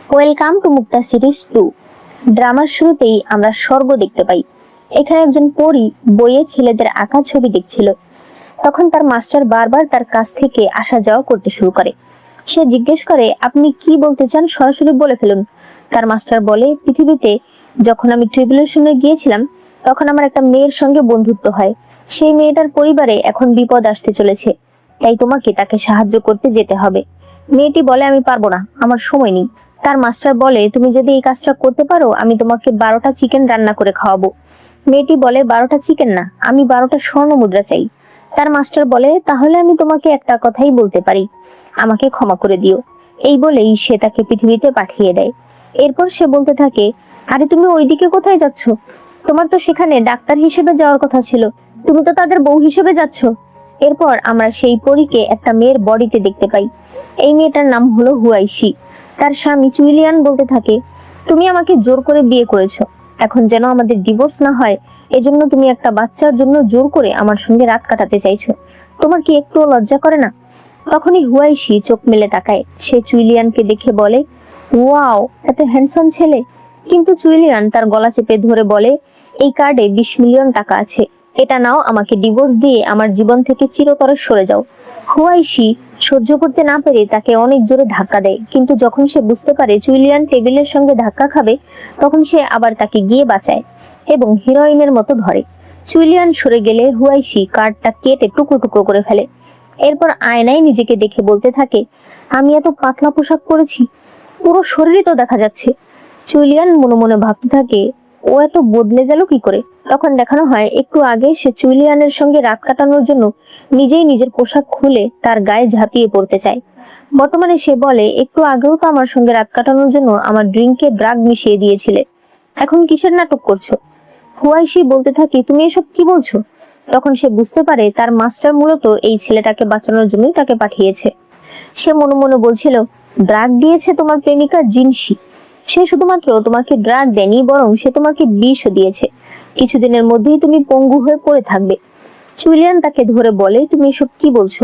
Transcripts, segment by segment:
Welcome to Mukta series 2। ড্রামার শুরুতেই আমরা স্বর্গ দেখতে পাই। এখানে একজন পরী বইয়ে ছেলেদের আঁকা ছবি দেখছিল। তখন তার মাস্টার বারবার তার কাছ থেকে আসা যাওয়া করতে শুরু করে। সে জিজ্ঞেস করে, আপনি কি বলতে চান, সরাসরি বলে ফেলুন। তার মাস্টার বলে, পৃথিবীতে যখন আমি ট্রিবুলেশনে গিয়েছিলাম তখন আমার একটা মেয়ের সঙ্গে বন্ধুত্ব হয়। সেই মেয়েটার পরিবারে এখন বিপদ আসতে চলেছে, তাই তোমাকে তাকে সাহায্য করতে যেতে হবে। মেয়েটি বলে, আমি পারবো না, আমার সময় নেই। তার মাস্টার বলে, তুমি যদি এই কাজটা করতে পারো আমি তোমাকে 12টা চিকেন রান্না করে খাওয়াবো। মেয়েটি বলে, 12টা চিকেন না, আমি 12টা স্বর্ণ মুদ্রা চাই। তার মাস্টার বলে, তাহলে আমি তোমাকে একটা কথাই বলতে পারি, আমাকে ক্ষমা করে দিও। এই বলেই সে তাকে পৃথিবীতে পাঠিয়ে দেয়। এরপর সে বলতে থাকে, আরে তুমি ওইদিকে কোথায় যাচ্ছ? তোমার তো সেখানে ডাক্তার হিসেবে যাওয়ার কথা ছিল, তুমি তো তাদের বউ হিসেবে যাচ্ছ। এরপর আমরা সেই পরীকে একটা মেয়ের বডিতে দেখতে পাই। এই মেয়েটার নাম হলো হুয়াইশি। তার স্বামী চুইলিয়ান বলতে থাকে, তুমি আমাকে জোর করে বিয়ে করেছো, এখন যেন আমাদের ডিভোর্স না হয় এজন্য তুমি একটা বাচ্চার জন্য জোর করে আমার সঙ্গে রাত কাটাতে চাইছো। তোমার কি একটু লজ্জা করে না? তখনই হুয়াইশি চোখ মেলে তাকায়। সে চুইলিয়ানকে দেখে বলে, ওয়াও, এত হ্যান্ডসাম ছেলে। কিন্তু চুইলিয়ান তার গলা চেপে ধরে বলে, এই কার্ডে 20 মিলিয়ন টাকা আছে, এটা নাও, আমাকে ডিভোর্স দিয়ে আমার জীবন থেকে চিরতরে সরে যাও। হুয়াইশি সহ্য করতে না পেরে তাকে অনেক জোরে ধাক্কা দেয়, কিন্তু যখন সে বুঝতে পারে চুইলিয়ান টেবিলের সঙ্গে ধাক্কা খাবে তখন সে আবার তাকে গিয়ে বাঁচায় এবং হিরোইনের মতো ধরে। চুইলিয়ান সরে গেলে হুয়াইশি কার্ডটা কেটে টুকরো টুকরো করে ফেলে। এরপর আয়নায় নিজেকে দেখে বলতে থাকে, আমি এত পাতলা পোশাক পরেছি, পুরো শরীরই তো দেখা যাচ্ছে। চুইলিয়ান মনে মনে ভাবতে থাকে, ও এত বদলে গেল কি করে। তখন দেখানো হয় একটু আগে সে চুইলিয়ানের সঙ্গে রাত কাটানোর জন্য নিজেই নিজের পোশাক খুলে তার গায়ে ঝাঁপিয়ে পড়তে চায়। বর্তমানে সে বলে, একটু আগেও তো আমার সঙ্গে রাত কাটানোর জন্য আমার ড্রিঙ্কে ড্রাগ মিশিয়ে দিয়েছিলে, এখন কিসের নাটক করছো? হুয়াইশি বলতে থাকে, তুমি এসব কি বলছো? তখন সে বুঝতে পারে তার মাস্টার মূলত এই ছেলেটাকে বাঁচানোর জন্যই তাকে পাঠিয়েছে। সে মনে মনে বলছিল, ড্রাগ দিয়েছে তোমার প্রেমিকা জিনসি। সে শুধুমাত্র তোমাকে ড্রাগ দেয়নি, বরং সে তোমাকে বিষও দিয়েছে। কিছুদিনের মধ্যেই তুমি পঙ্গু হয়ে পড়ে থাকবে। চুইলিয়ান তাকে ধরে বলে, তুমি এসব কি বলছো?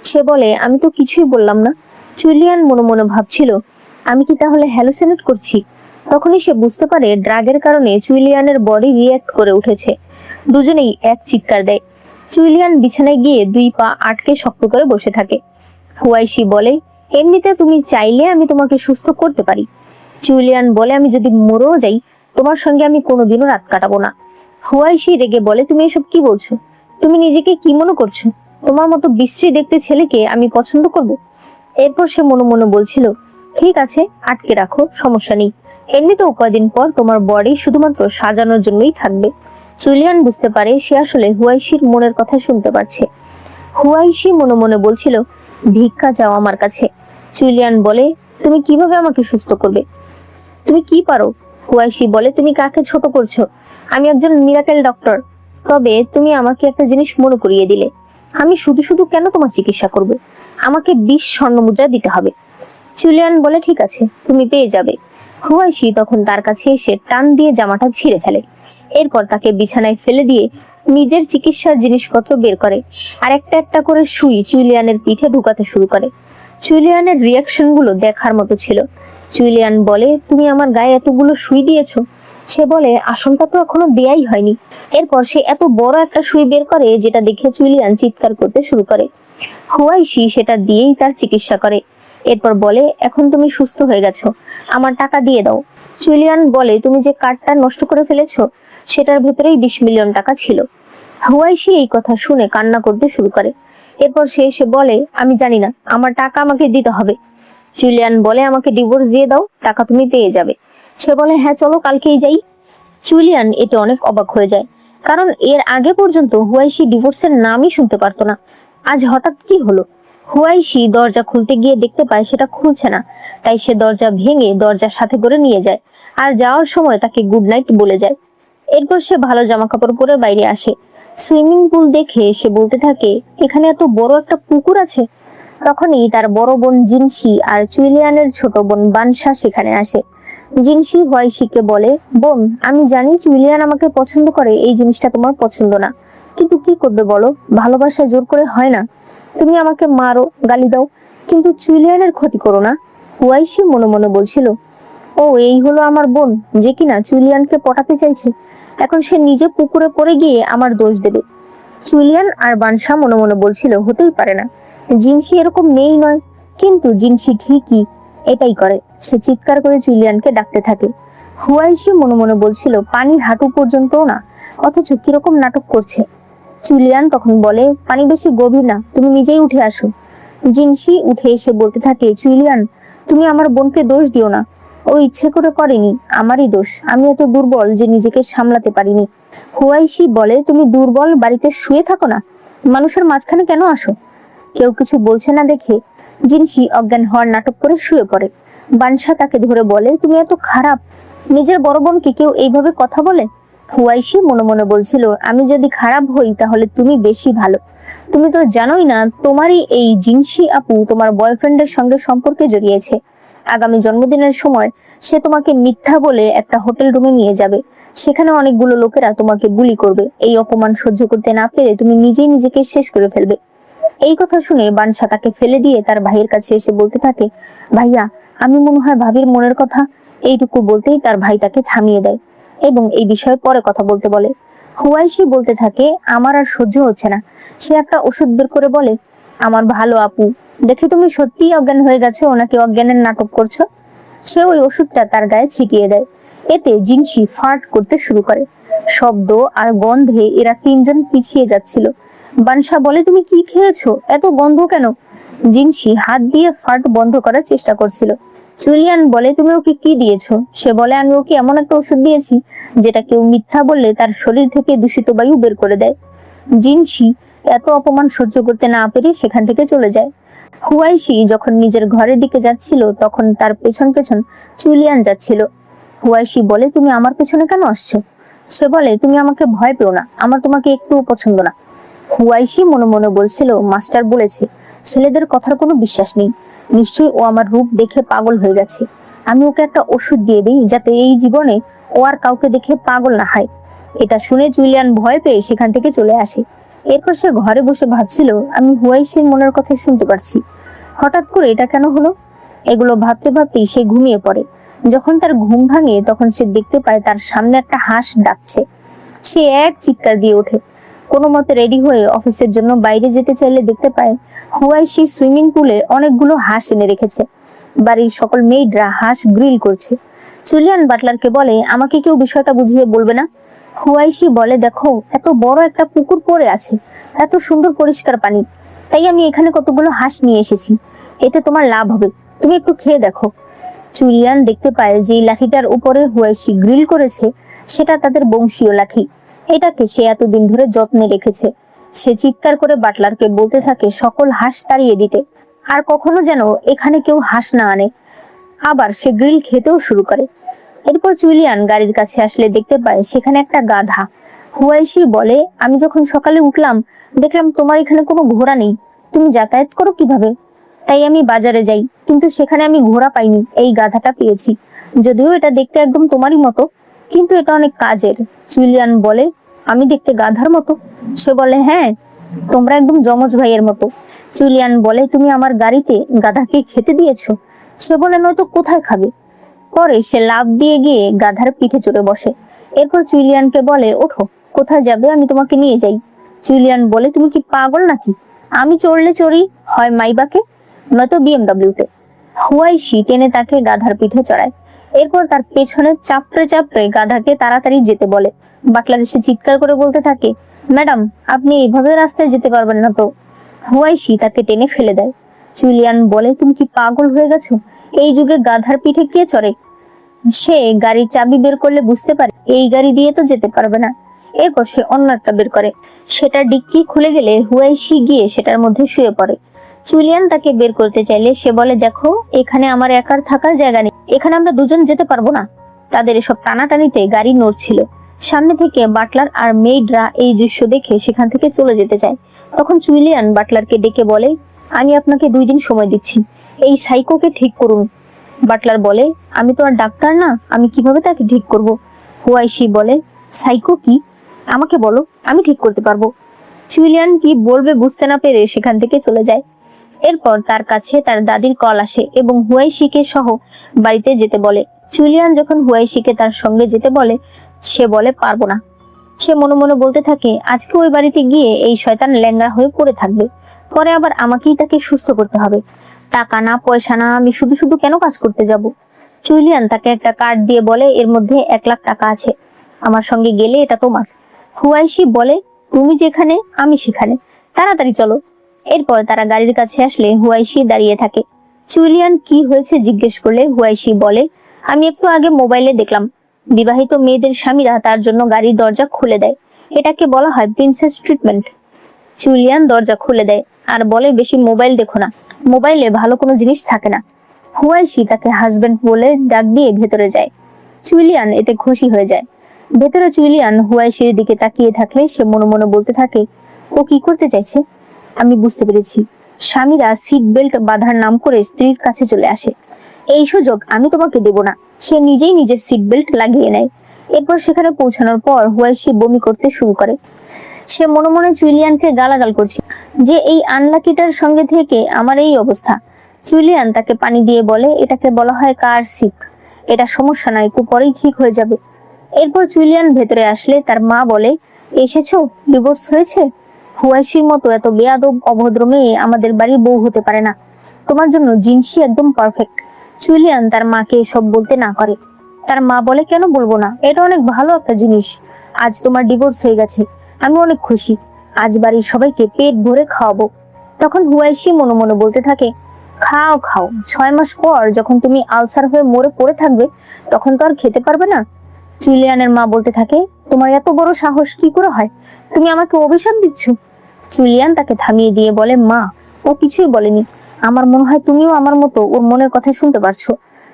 সে বলে, আমি তো কিছুই বললাম না। চুইলিয়ান মনে মনে ভাবছিল, আমি কি তাহলে হ্যালুসিনেট করছি? তখনই সে বুঝতে পারে ড্রাগের কারণে চুইলিয়ানের বডি রিঅ্যাক্ট করে উঠেছে। দুজনেই এক চিৎকার দেয়। চুইলিয়ান বিছানায় গিয়ে 2 পা আটকে শক্ত করে বসে থাকে। হুয়াইশি বলে, এমনিতে তুমি চাইলে আমি তোমাকে সুস্থ করতে পারি। জুলিয়ান বলে, আমি যদি মরেও যাই তোমার সঙ্গে আমি কোনোদিনও রাত কাটাবো না। হুয়াইশি রেগে বলে, তুমি এসব কি বলছো? তুমি নিজেকে কি মনে করছো? তোমার মতো বিশ্রী দেখতে ছেলেকে আমি পছন্দ করব? এরপর সে মনে মনে বলছিল, ঠিক আছে, আটকে রাখো, সমস্যা নেই। এমনিতেও কয়দিন পর তোমার বডি শুধুমাত্র সাজানোর জন্যই থাকবে। জুলিয়ান বুঝতে পারে সে আসলে হুয়াইশির মনের কথা শুনতে পারছে। হুয়াইশি মনে মনে বলছিল, ভিক্ষা চাও আমার কাছে। জুলিয়ান বলে, তুমি কিভাবে আমাকে সুস্থ করবে? তুমি কি পারো? হুয়াইশি বলে, তুমি কাকে ছোট করছো? আমি একজন মিরাকেল ডক্টর। তবে তুমি আমাকে একটা জিনিস মনে করিয়ে দিলে, আমি শুধু শুধু কেন তোমার চিকিৎসা করব? আমাকে 20 স্বর্ণ মুদ্রা দিতে হবে। জুলিয়ান বলে, ঠিক আছে, তুমি পেয়ে যাবে। হুয়াইশি তখন তার কাছে এসে টান দিয়ে জামাটা ছিঁড়ে ফেলে। এরপর তাকে বিছানায় ফেলে দিয়ে নিজের চিকিৎসার জিনিসপত্র বের করে আর একটা একটা করে সুই জুলিয়ানের পিঠে ঢুকাতে শুরু করে। জুলিয়ানের রিয়াকশন গুলো দেখার মতো ছিল। জুলিয়ান বলে, তুমি আমার গায়ে এতগুলো সুই দিয়েছো? সে বলে, আসলটা তো এখনো দেয়াই হয়নি। এরপর সে এত বড় একটা সুই বের করে যেটা দেখে জুলিয়ান চিৎকার করতে শুরু করে। হুয়াইশি সেটা দিয়েই তার চিকিৎসা করে। এরপর বলে, এখন তুমি সুস্থ হয়ে গেছো, আমার টাকা দিয়ে দাও। জুলিয়ান বলে, তুমি যে কার্ডটা নষ্ট করে ফেলেছো সেটার ভেতরেই 20 মিলিয়ন টাকা ছিল। হুয়াইশি এই কথা শুনে কান্না করতে শুরু করে। এরপর সে এসে বলে, আমি জানি না, আমার টাকা আমাকে দিতে হবে। জুলিয়ান বলে, আমাকে ডিভোর্স দিয়ে দাও, টাকা তুমি পেয়ে যাবে। সে বলে, হ্যাঁ চলো, কালকেই যাই। জুলিয়ান এতে অনেক অবাক হয়ে যায়, কারণ এর আগে পর্যন্ত হুয়াইশি ডিভোর্সের নামই শুনতে পারতো না। আজ হঠাৎ কি হলো? হুয়াইশি দরজা খুলতে গিয়ে দেখতে পায় সেটা খুলছে না। তাই সে দরজা ভেঙে দরজার সাথে করে নিয়ে যায় আর যাওয়ার সময় তাকে গুড নাইট বলে যায়। এরপর সে ভালো জামা কাপড় পরে বাইরে আসে। সুইমিং পুল দেখে সে বলতে থাকে, এখানে এত বড় একটা পুকুর আছে। তখনই তার বড় বোন জিনসি আর চুইলিয়ানের ছোট বোন বানসা সেখানে আসে। জিনসি হুয়াইশিকে বলে, বোন, আমি জানি চুইলিয়ান আমাকে পছন্দ করে, এই জিনিসটা তোমার পছন্দ না, কিন্তু কি করবে বলো, ভালোবাসা জোর করে হয় না। তুমি আমাকে মারো, গালি দাও, কিন্তু চুইলিয়ানের ক্ষতি করো না। হুয়াইশি মনে মনে বলছিল, ও এই হলো আমার বোন, যে কিনা জুলিয়ানকে পটাতে চাইছে। এখন সে নিজে পুকুরে পড়ে গিয়ে আমার দোষ দেবে। জুলিয়ান আর বানশা মনে মনে বলছিল, হতেই পারে না, জিনসি এরকম মেয়েই নয়, কিন্তু জিনসি ঠিকই এটাই করে। সে চিৎকার করে জুলিয়ানকে ডাকতে থাকে। হুয়াইশি মনে মনে বলছিল, পানি হাঁটু পর্যন্তও না, অথচ কিরকম নাটক করছে। জুলিয়ান তখন বলে, পানি বেশি গভীর না, তুমি নিজেই উঠে আসো। জিনসি উঠে এসে বলতে থাকে, জুলিয়ান তুমি আমার বোনকে দোষ দিও না, ও ইচ্ছে করে করেনি, আমারই দোষ, আমি এত দুর্বল যে নিজেকে সামলাতে পারিনি। হুয়াইশি বলে, তুমি দুর্বল, বাড়িতে শুয়ে থাকো না, মানুষের মাঝখানে কেন আসো? কেউ কিছু বলছে না দেখে জিনসি অজ্ঞান হওয়ার নাটক করে শুয়ে পড়ে। বানশা তাকে ধরে বলে, তুমি এত খারাপ, নিজের বড় বোনকে কেউ এইভাবে কথা বলে? হুয়াইশি মনে মনে বলছিল, আমি যদি খারাপ হই তাহলে তুমি বেশি ভালো, তুমি তো জানোই না তোমারই এই জিনসি আপু তোমার বয়ফ্রেন্ডের সঙ্গে সম্পর্কে জড়িয়েছে। আগামী জন্মদিনের সময় সে তোমাকে মিথ্যা বলে একটা হোটেল রুমে নিয়ে যাবে, সেখানে অনেকগুলো লোকেরা তোমাকে বুলি করবে। এই অপমান সহ্য করতে না পেরে তুমি নিজেই নিজেকে শেষ করে ফেলবে। এই কথা শুনে বানশা তাকে ফেলে দিয়ে তার ভাইয়ের কাছে এসে বলতে থাকে, ভাইয়া আমি মনে হয় ভাবির মনের কথা। এইটুকু বলতেই তার ভাই তাকে থামিয়ে দেয় এবং এই বিষয়ে পরে কথা বলতে বলে। হুয়াইশি বলতে থাকে, আমার আর সহ্য হচ্ছে না। সে একটা ওষুধ বের করে বলে, আমার ভালো আপু, দেখি তুমি সত্যিই অজ্ঞান হয়ে গেছো, ওনাকে অজ্ঞানের নাটক করছো। সে ওই ওষুধটা তার গায়ে ছিটিয়ে দেয়। এতে জিনসি ফার্ট করতে শুরু করে। শব্দ আর গন্ধে এরা তিনজন পিছিয়ে যাচ্ছিল। বানশা বলে, তুমি কি খেয়েছো, এত গন্ধ কেন? জিনসি হাত দিয়ে ফার্ট বন্ধ করার চেষ্টা করছিল। জুলিয়ান বলে, তুমি ওকে কি দিয়েছো? সে বলে, আমি ওকে এমন একটা ওষুধ দিয়েছি যেটা কেউ মিথ্যা বললে তার শরীর থেকে দূষিত বায়ু বের করে দেয়। জিনসি এত অপমান সহ্য করতে না পেরে সেখান থেকে চলে যায়। হুয়াইশি যখন নিজের ঘরের দিকে যাচ্ছিল তখন তার পেছন পেছন জুলিয়ান যাচ্ছিল। হুয়াইশি বলে, তুমি আমার পেছনে কেন আসছো? সে বলে, তুমি আমাকে ভয় পেও না, আমার তোমাকে একটুও পছন্দ না। হুয়াইশি মনে মনে বলছিল, মাস্টার বলেছে ছেলেদের কথার কোনো বিশ্বাস নেই, নিশ্চয়ই ও আমার রূপ দেখে পাগল হয়ে গেছে। আমি ওকে একটা ওষুধ দিয়ে দিই যাতে এই জীবনে ও আর কাউকে দেখে পাগল না হয়। এটা শুনে জুলিয়ান ভয় পেয়ে সেখান থেকে চলে আসে। এরপর সে ঘরে বসে ভাবছিল, আমি হুয়াইশির মনের কথাই শুনতে পারছি, হঠাৎ করে এটা কেন হলো? এগুলো ভাবতে ভাবতেই সে ঘুমিয়ে পড়ে। যখন তার ঘুম ভাঙে তখন সে দেখতে পায় তার সামনে একটা হাঁস ডাকছে। সে এক চিৎকার দিয়ে ওঠে। কোনো মতে রেডি হয়ে অফিসের জন্য বাইরে যেতে চাইলে দেখতে পায় হুয়াইশি সুইমিং পুলে অনেকগুলো হাঁস এনে রেখেছে। বাড়ির সকল মেয়েডরা হাঁস গ্রিল করছে। জুলিয়ান বাটলারকে বলে, আমাকে কেউ বিষয়টা বুঝিয়ে বলবে না? হুয়াইশি বলে, দেখো এত বড় একটা পুকুর পড়ে আছে, এত সুন্দর পরিষ্কার পানি, তাই আমি এখানে কতগুলো হাঁস নিয়ে এসেছি, এতে তোমার লাভ হবে, তুমি একটু খেয়ে দেখো। জুলিয়ান দেখতে পায় যে লাঠিটার উপরে হুয়াইশি গ্রিল করেছে সেটা তাদের বংশীয় লাঠি। এটাকে সে এতদিন ধরে যত্নে রেখেছে। সে চিৎকার করে বাটলারকে বলতে থাকে সকল হাঁস তাড়িয়ে দিতে, আর কখনো যেন এখানে কেউ হাঁস না আনে। আবার সে গ্রিল খেতেও শুরু করে। এরপর জুলিয়ান গাড়ির কাছে আসলে দেখতে পায় সেখানে একটা গাধা। হুয়াইশি বলে, আমি যখন সকালে উঠলাম দেখলাম তোমার এখানে কোনো ঘোড়া নেই, তুমি যাতায়াত করো কিভাবে? তাই আমি বাজারে যাই, কিন্তু সেখানে আমি ঘোড়া পাইনি, এই গাধাটা পেয়েছি। যদিও এটা দেখতে একদম তোমারই মতো, কিন্তু এটা অনেক কাজের। জুলিয়ান বলে, আমি দেখতে গাধার মতো? সে বলে, হ্যাঁ, তোমরা একদম যমজ ভাইয়ের মতো। জুলিয়ান বলে, তুমি আমার গাড়িতে গাধাকে খেতে দিয়েছো? সে বলে, নয়তো কোথায় খাবে? পরে সে লাফ দিয়ে গিয়ে গাধার পিঠে চড়ে বসে। এরপর জুলিয়ানকে বলে, ওঠো, কোথায় যাবে, আমি তোমাকে নিয়ে যাই। জুলিয়ান বলে, তুমি কি পাগল নাকি? আমি চড়লে চড়ি হয় মাইবাকে, নয়তো বিএমডব্লিউতে। হুয়াইশি টেনে তাকে গাধার পিঠে চড়ায়। এরপর তার পেছনে চাপড়ে চাপড়ে গাধাকে তাড়াতাড়ি যেতে বলে। বাটলার এসে চিৎকার করে বলতে থাকে, ম্যাডাম আপনি এইভাবে রাস্তায় যেতে পারবেন না তো। হুয়াইশি তাকে টেনে ফেলে দেয়। জুলিয়ান বলে, তুমি কি পাগল হয়ে গেছো? এই যুগে গাধার পিঠে কে চড়ে? সে গাড়ির চাবি বের করলে বুঝতে পারে এই গাড়ি দিয়ে তো যেতে পারবে না। এরপর সে অন্য একটা বের করে, সেটার ডিক্কি খুলে গেলে হুয়াইশি গিয়ে সেটার মধ্যে শুয়ে পড়ে। জুলিয়ান তাকে বের করতে চাইলে সে বলে, দেখো এখানে আমার একার থাকার জায়গা নেই, এখানে আমরা দুজন যেতে পারবো না। তাদের এসব টানাটানিতে গাড়ি নড়ছিল। সামনে থেকে বাটলার আর মেইডরা এই দৃশ্য দেখে সেখান থেকে চলে যেতে চায়। তখন জুলিয়ান বাটলারকে ডেকে বলে, আমি আপনাকে 2 দিন সময় দিচ্ছি, এই সাইকোকে ঠিক করুন। বাটলার বলে, আমি তো আর ডাক্তার না, আমি কিভাবে তাকে ঠিক করব? হুয়াইশি বলে, সাইকো কি, আমাকে বলো, আমি ঠিক করতে পারবো। জুলিয়ান কি বলবে বুঝতে না পেরে সেখান থেকে চলে যায়। এরপর তার কাছে তার দাদির কল আসে এবং হুয়াইশিকে সহ বাড়িতে যেতে বলে। জুলিয়ান যখন হুয়াইশিকে তার সঙ্গে যেতে বলে, সে বলে পারবো না। সে মনে মনে বলতে থাকে, আজকে ওই বাড়িতে গিয়ে এই শয়তান ল্যাংড়া হয়ে পড়ে থাকবে, পরে আবার আমাকেই তাকে সুস্থ করতে হবে। টাকা না পয়সা না, আমি শুধু শুধু কেন কাজ করতে যাব। জুলিয়ান তাকে একটা কার্ড দিয়ে বলে, এর মধ্যে 1 লাখ টাকা আছে, আমার সঙ্গে গেলে এটা তোমার। হুয়াইশি বলে, তুমি যেখানে আমি সেখানে, তাড়াতাড়ি চলো। এরপর তারা গাড়ির কাছে আসলে হুয়াইশি দাঁড়িয়ে থাকে। জুলিয়ান কি হয়েছে জিজ্ঞেস করলে হুয়াইশি বলে, আমি একটু আগে মোবাইলে দেখলাম বিবাহিত মেয়েদের স্বামীরা তার জন্য গাড়ির দরজা খুলে দেয়, এটাকে বলা হয় প্রিন্সেস ট্রিটমেন্ট। জুলিয়ান দরজা খুলে দেয় আর বলে, বেশি মোবাইল দেখো না, মোবাইলে ভালো কোনো জিনিস থাকে না। হুয়াইশি তাকে হাজবেন্ড বলে ডাক দিয়ে ভেতরে যায়। জুলিয়ান এতে খুশি হয়ে যায়। ভেতরে জুলিয়ান হুয়াইশির দিকে তাকিয়ে থাকলে সে মনে মনে বলতে থাকে, ও কি করতে চাইছে। আমি বুঝতে পেরেছি, স্বামীরা সিট বেল্ট বাঁধার নাম করে স্ত্রীর কাছে চলে আসে, এই সুযোগ আমি তোমাকে দেব না। সে নিজেই নিজের সিট বেল্ট লাগিয়ে নেয়। এরপর সেখানে পৌঁছানোর পর হুয়াইশি বমি করতে শুরু করে। সে মনে মনে জুলিয়ানকে গালাগাল করছে যে এই আনলাকিটার সঙ্গে থেকে আমার এই অবস্থা। জুলিয়ান তাকে পানি দিয়ে বলে, এটাকে বলা হয় কার সিক, এটা সমস্যা না, একটু পরেই ঠিক হয়ে যাবে। এরপর জুলিয়ান ভেতরে আসলে তার মা বলে, এসেছো, ডিভোর্স হয়েছে। হুয়াইশির মতো এত বেয়াদব অভদ্র মেয়ে আমাদের বাড়ির বউ হতে পারে না, তোমার জন্য জিনসি একদম পারফেক্ট। জুলিয়ান তার মাকে এসব বলতে না করে। তার মা বলে, কেন বলবো না, এটা অনেক ভালো একটা জিনিস। আজ তোমার ডিভোর্স হয়ে গেছে, আমি অনেক খুশি, আজ বাড়ির সবাইকে পেট ভরে খাওয়াবো। তখন হুয়াইশি মনে মনে বলতে থাকে, খাও খাও, 6 মাস পর যখন তুমি আলসার হয়ে মরে পড়ে থাকবে তখন তো আর খেতে পারবে না। জুলিয়ানের মা বলতে থাকে, তোমার এত বড় সাহস কি করে হয়, তুমি আমাকে অভিশাপ দিচ্ছ। জুলিয়ান তাকে থামিয়ে দিয়ে বলে, মা, ও কিছুই বলেনি, আমার মনে হয় তুমিও আমার মতো ওর মনের কথা শুনতে পারছো।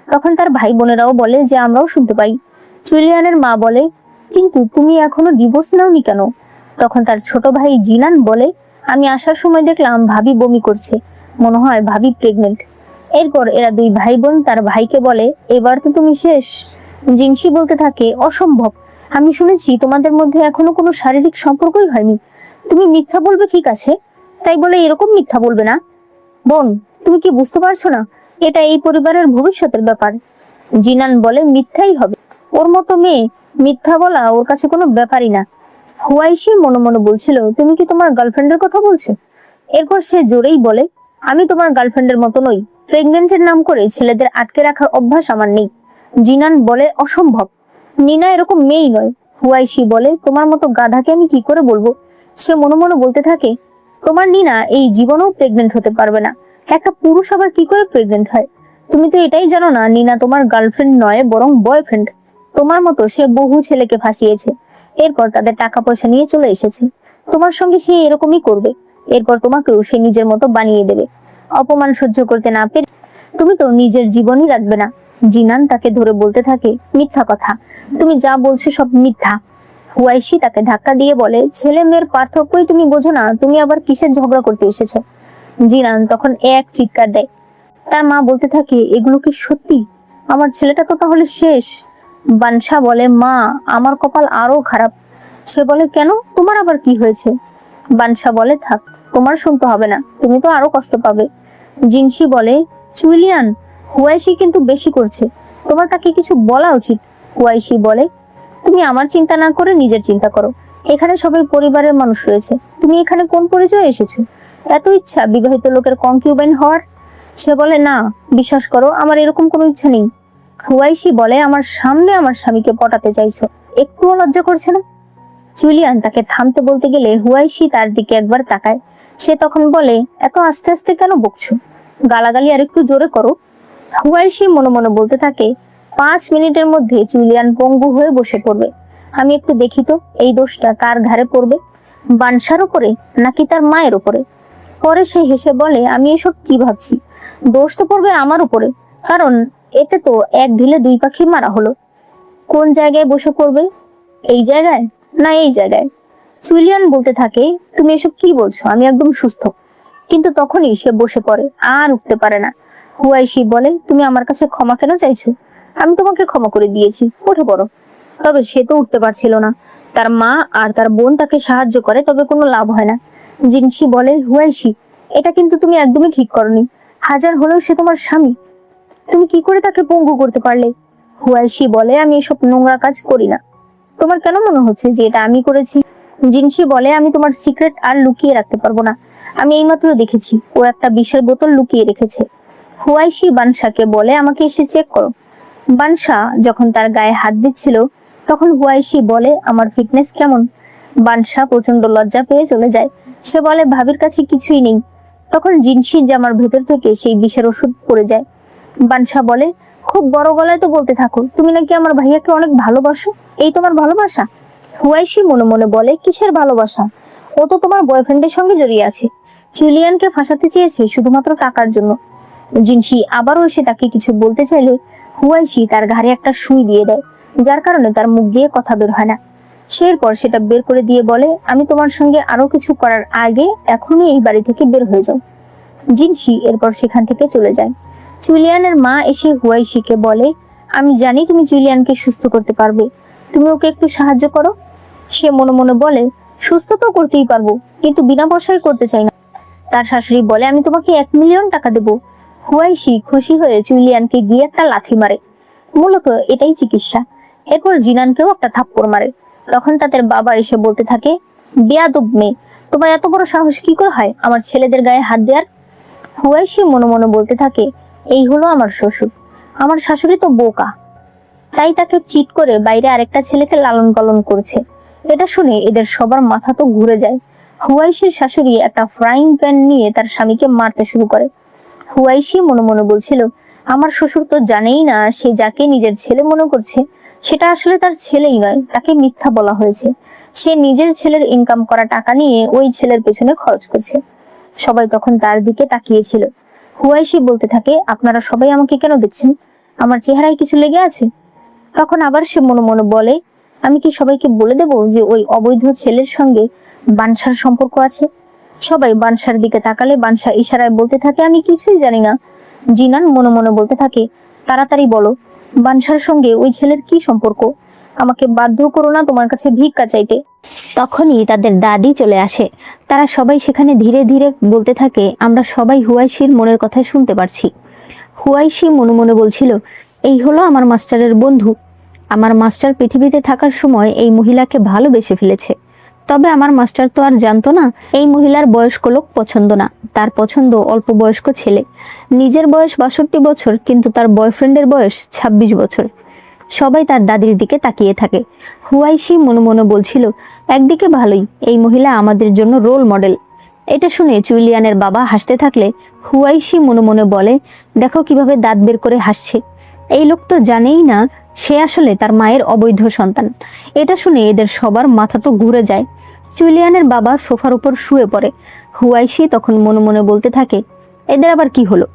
তখন তার ভাই বোনেরাও বলে যে আমরাও শুনতে পাই। জুলিয়ানের মা বলে, কিন্তু তুমি এখনো ডিভোর্স নাওনি কেন। তখন তার ছোট ভাই জিনান বলে, আমি আসার সময় দেখলাম ভাবি বমি করছে, মনে হয় ভাবি প্রেগনেন্ট। এরপর এরা দুই ভাই বোন তার ভাইকে বলে, এবার তো তুমি শেষ। জিনসি বলতে থাকে, অসম্ভব, আমি শুনেছি তোমাদের মধ্যে এখনো কোনো শারীরিক সম্পর্কই হয়নি, তুমি মিথ্যা বলবে ঠিক আছে, তাই বলে এরকম মিথ্যা বলবে না। বোন, তুমি কি বুঝতে পারছো না, এটা এই পরিবারের ভবিষ্যতের ব্যাপার। জিনান বলে, মিথ্যাই হবে, ওর মতো মেয়ে, মিথ্যা বলা ওর কাছে কোনো ব্যাপারই না। হুয়াইশি মনে মনে বলছিল, তুমি কি তোমার গার্লফ্রেন্ডের কথা বলছো। এরপর সে জোরেই বলে, আমি তোমার গার্লফ্রেন্ডের মতো নই, প্রেগনেন্টের নাম করে ছেলেদের আটকে রাখার অভ্যাস আমার নেই। জিনান বলে, অসম্ভব, নিনা এরকম মেয়েই নয়। হুয়াইশি বলে, তোমার মতো গাধাকে আমি কি করে বলবো। সে মনে মনে বলতে থাকে, তোমার নিনা এই জীবনেও প্রেগনেন্ট হতে পারবে না, একটা পুরুষ আবার কি করে প্রেগনেন্ট হয়। তুমি তো এটাই জানো না নিনা তোমার গার্লফ্রেন্ড নয় বরং বয়ফ্রেন্ড, তোমার মতো সে বহু ছেলেকে ফাঁসিয়েছে, এরপর তাদের টাকা পয়সা নিয়ে চলে এসেছে, তোমার সঙ্গে সে এরকমই করবে, এরপর তোমাকেও সে নিজের মতো বানিয়ে দেবে। অপমান সহ্য করতে না পেরে তুমি তো নিজের জীবনই রাখবে না। জিনান তাকে ধরে বলতে থাকে, মিথ্যা কথা, তুমি যা বলছো সব মিথ্যা। হুয়াইশি তাকে ধাক্কা দিয়ে বলে, ছেলে মেয়ের পার্থক্যই তুমি বোঝো না, তুমি আবার কিসের ঝগড়া করতে এসেছো। জিনান তখন এক চিৎকার দেয়। তার মা বলতে থাকে, এগুলো কি সত্যি, আমার ছেলেটা তো তাহলে শেষ। বানশা বলে, মা, আমার কপাল আরো খারাপ। সে বলে, কেন, তোমার আবার কি হয়েছে। বানশা বলে, থাক, তোমার শুনতে হবে না, তুমি তো আরো কষ্ট পাবে। জিনসি বলে, জুলিয়ান, হুয়াইশি কিন্তু বেশি করছে, তোমার তাকে কিছু বলা উচিত। হুয়াইশি বলে, তুমি আমার চিন্তা না করে নিজের চিন্তা করো, এখানে সবাই পরিবারের মানুষ রয়েছে, তুমি এখানে কোন পরিচয়ে এসেছো, এত ইচ্ছা বিবাহিত লোকের কনকিউবাইন হওয়ার। সে বলে, না, বিশ্বাস করো আমার এরকম কোনো ইচ্ছা নেই। হুয়াইশি বলে, আমার সামনে আমার স্বামীকে পটাতে চাইছো, একটুও লজ্জা করছে না। জুলিয়ান তাকে থামতে বলতে গেলে হুয়াইশি তার দিকে একবার তাকায়। সে তখন বলে, এত আস্তে আস্তে কেন বকছো, গালাগালি আর একটু জোরে করো। হুয়াইশি মনে মনে বলতে থাকে, 5 মিনিটের মধ্যে জুলিয়ান পঙ্গু হয়ে বসে পড়বে, আমি একটু দেখি তো এই দোষটা কার ঘাড়ে পড়বে, বানশার উপরে নাকি তার মায়ের উপরে। পরে সে হেসে বলে, আমি এসব কি ভাবছি, দোষ তো পড়বে আমার উপরে, কারণ এতে তো এক ঢিলে 2 পাখি মারা হলো। কোন জায়গায় বসে পড়বে, এই জায়গায় না এই জায়গায়। জুলিয়ান বলতে থাকে, তুমি এসব কি বলছো, আমি একদম সুস্থ। কিন্তু তখনই সে বসে পড়ে, আর উঠতে পারে না। হুয়াইশি বলে, তুমি আমার কাছে ক্ষমা কেন চাইছো, আমি তোমাকে ক্ষমা করে দিয়েছি, উঠে পড়ো। তবে সে তো উঠতে পারছিল না, তার মা আর তার বোন তাকে সাহায্য করে, তবে কোনো লাভ হয় না। জিনসি বলে, হুয়াইশি, এটা কিন্তু তুমি একদমই ঠিক করনি। হাজার হলেও সে তোমার স্বামী, তুমি কি করে তাকে পঙ্গু করতে পারলে? হুয়াইশি বলে, আমি এসব নোংরা কাজ করি না। তোমার কেন মনে হচ্ছে যে এটা আমি করেছি? জিনসি বলে, আমি তোমার সিক্রেট আর লুকিয়ে রাখতে পারবো না। আমি এইমাত্র দেখেছি ও একটা বিষের বোতল লুকিয়ে রেখেছে। হুয়াইশি বানশাকে বলে, আমাকে এসে চেক করো। বানশা যখন তার গায়ে হাত দিচ্ছিল তখন হুয়াইশি বলে, আমার ফিটনেস কেমন? বানশা প্রচন্ড লজ্জা পেয়ে চলে যায়। সে বলে, ভাবির কাছে কিছুই নেই। তখন জিনসির জামার ভেতর থেকে সেই বিষের ওষুধ পড়ে যায়। বানশা বলে, খুব বড় গলায় তো বলতে থাকো, তুমি নাকি আমার ভাইয়াকে অনেক ভালোবাসো, এই তোমার ভালোবাসা? হুয়াইশি মনে মনে বলে, কিসের ভালোবাসা? ও তো তোমার বয়ফ্রেন্ডের সঙ্গে জড়িয়ে আছে। জুলিয়ানকে ফাঁসাতে চেয়েছে শুধুমাত্র টাকার জন্য। জিনসি আবারও এসে তাকে কিছু বলতে চাইলে হুয়াইশি তার ঘাড়ে একটা সুই দিয়ে দেয়, যার কারণে তার মুখ দিয়ে কথা বের হয় না। সে এরপর সেটা বের করে দিয়ে বলে, আমি তোমার সঙ্গে আরো কিছু করার আগে এখনই এই বাড়ি থেকে বের হয়ে যাও। জিনসি এরপর সেখান থেকে চলে যায়। জুলিয়ানের মা এসে হুয়াইশিকে বলে, আমি জানি তুমি জুলিয়ানকে সুস্থ করতে পারবে, তুমি ওকে একটু সাহায্য করো। সে মনে মনে বলে, সুস্থ তো করতেই পারবো, কিন্তু বিনা পয়সায় করতে চাই না। তার শাশুড়ি বলে, আমি তোমাকে 1 মিলিয়ন টাকা দেবো। হুয়াইশি খুশি হয়ে জুলিয়ানকে গিয়ে একটা লাথি মারে। মূলত এটাই চিকিৎসা। এরপর জিনানকেও একটা থাপ্পড় মারে। তখন তাদের বাবা এসে বলতে থাকে, বেয়াদব মেয়ে, তোমার এত বড় সাহস কি করে হয় আমার ছেলেদের গায়ে হাত দেওয়ার? হুয়াইশি মনে মনে বলতে থাকে, এই হলো আমার শ্বশুর, আমার শাশুড়ি তো বোকা, তাই তাকে চিট করে বাইরে আরেকটা ছেলেকে লালন পালন করছে। এটা শুনে এদের সবার মাথা তো ঘুরে যায়। হুয়াইশির শাশুড়ি একটা ফ্রাইং প্যান নিয়ে তার স্বামীকে মারতে শুরু করে। হুয়াইশি মনে মনে বলছিল, আমার শ্বশুর তো জানেই না সে যাকে নিজের ছেলে মনে করছে সেটা আসলে তার ছেলেই নয়, তাকে মিথ্যা বলা হয়েছে। সে নিজের ছেলের ইনকাম করা টাকা নিয়ে ওই ছেলের পেছনে খরচ করছে। সবাই তখন তার দিকে তাকিয়েছিল। হুয়াইশি বলতে থাকে, আপনারা সবাই আমাকে কেন দেখছেন? আমার চেহারায় কিছু লেগে আছে? তখন আবার সে মনে মনে বলে, আমি কি সবাইকে বলে দেব যে ওই অবৈধ ছেলের সঙ্গে বানশার সম্পর্ক আছে? সবাই বানশার দিকে তাকালে বানশা ইশারায় বলতে থাকে, আমি কিছুই জানি না। জিনান মনে মনে বলতে থাকে, তাড়াতাড়ি বলো, বানশার সঙ্গে ওই ছেলের কি সম্পর্ক? আমাকে বাধ্য করো না তোমার কাছে ভিক্ষা চাইতে। তখনই তাদের দাদি চলে আসে। তারা সবাই সেখানে ধীরে ধীরে বলতে থাকে, আমরা সবাই হুয়াইশির মনের কথা শুনতে পারছি। হুয়াইশি মনে মনে বলছিল, এই হলো আমার মাস্টারের বন্ধু। আমার মাস্টার পৃথিবীতে থাকার সময় এই মহিলাকে ভালোবেসে ফেলেছে। তবে আমার মাস্টার তো আর জানতো না এই মহিলার বয়স্ক লোক পছন্দ না, তার পছন্দ অল্প বয়স্ক ছেলে। নিজের বয়স 62 বছর, কিন্তু তার বয়ফ্রেন্ডের বয়স 26 বছর। সবাই তার দাদির দিকে তাকিয়ে থাকে। হুয়াইশি মনে মনে বলছিল, একদিকে ভালোই, এই মহিলা আমাদের জন্য রোল মডেল। এটা শুনে জুলিয়ানের বাবা হাসতে থাকলে হুয়াইশি মনে মনে বলে, দেখো কিভাবে দাঁত বের করে হাসছে। এই লোক তো জানেই না সে আসলে তার মায়ের অবৈধ সন্তান। এটা শুনে এদের সবার মাথা তো ঘুরে যায়। জুলিয়ানের বাবা সোফার উপর শুয়ে পড়ে। হুয়াইশি তখন মনে মনে বলতে থাকে, এদের আবার কি হলো?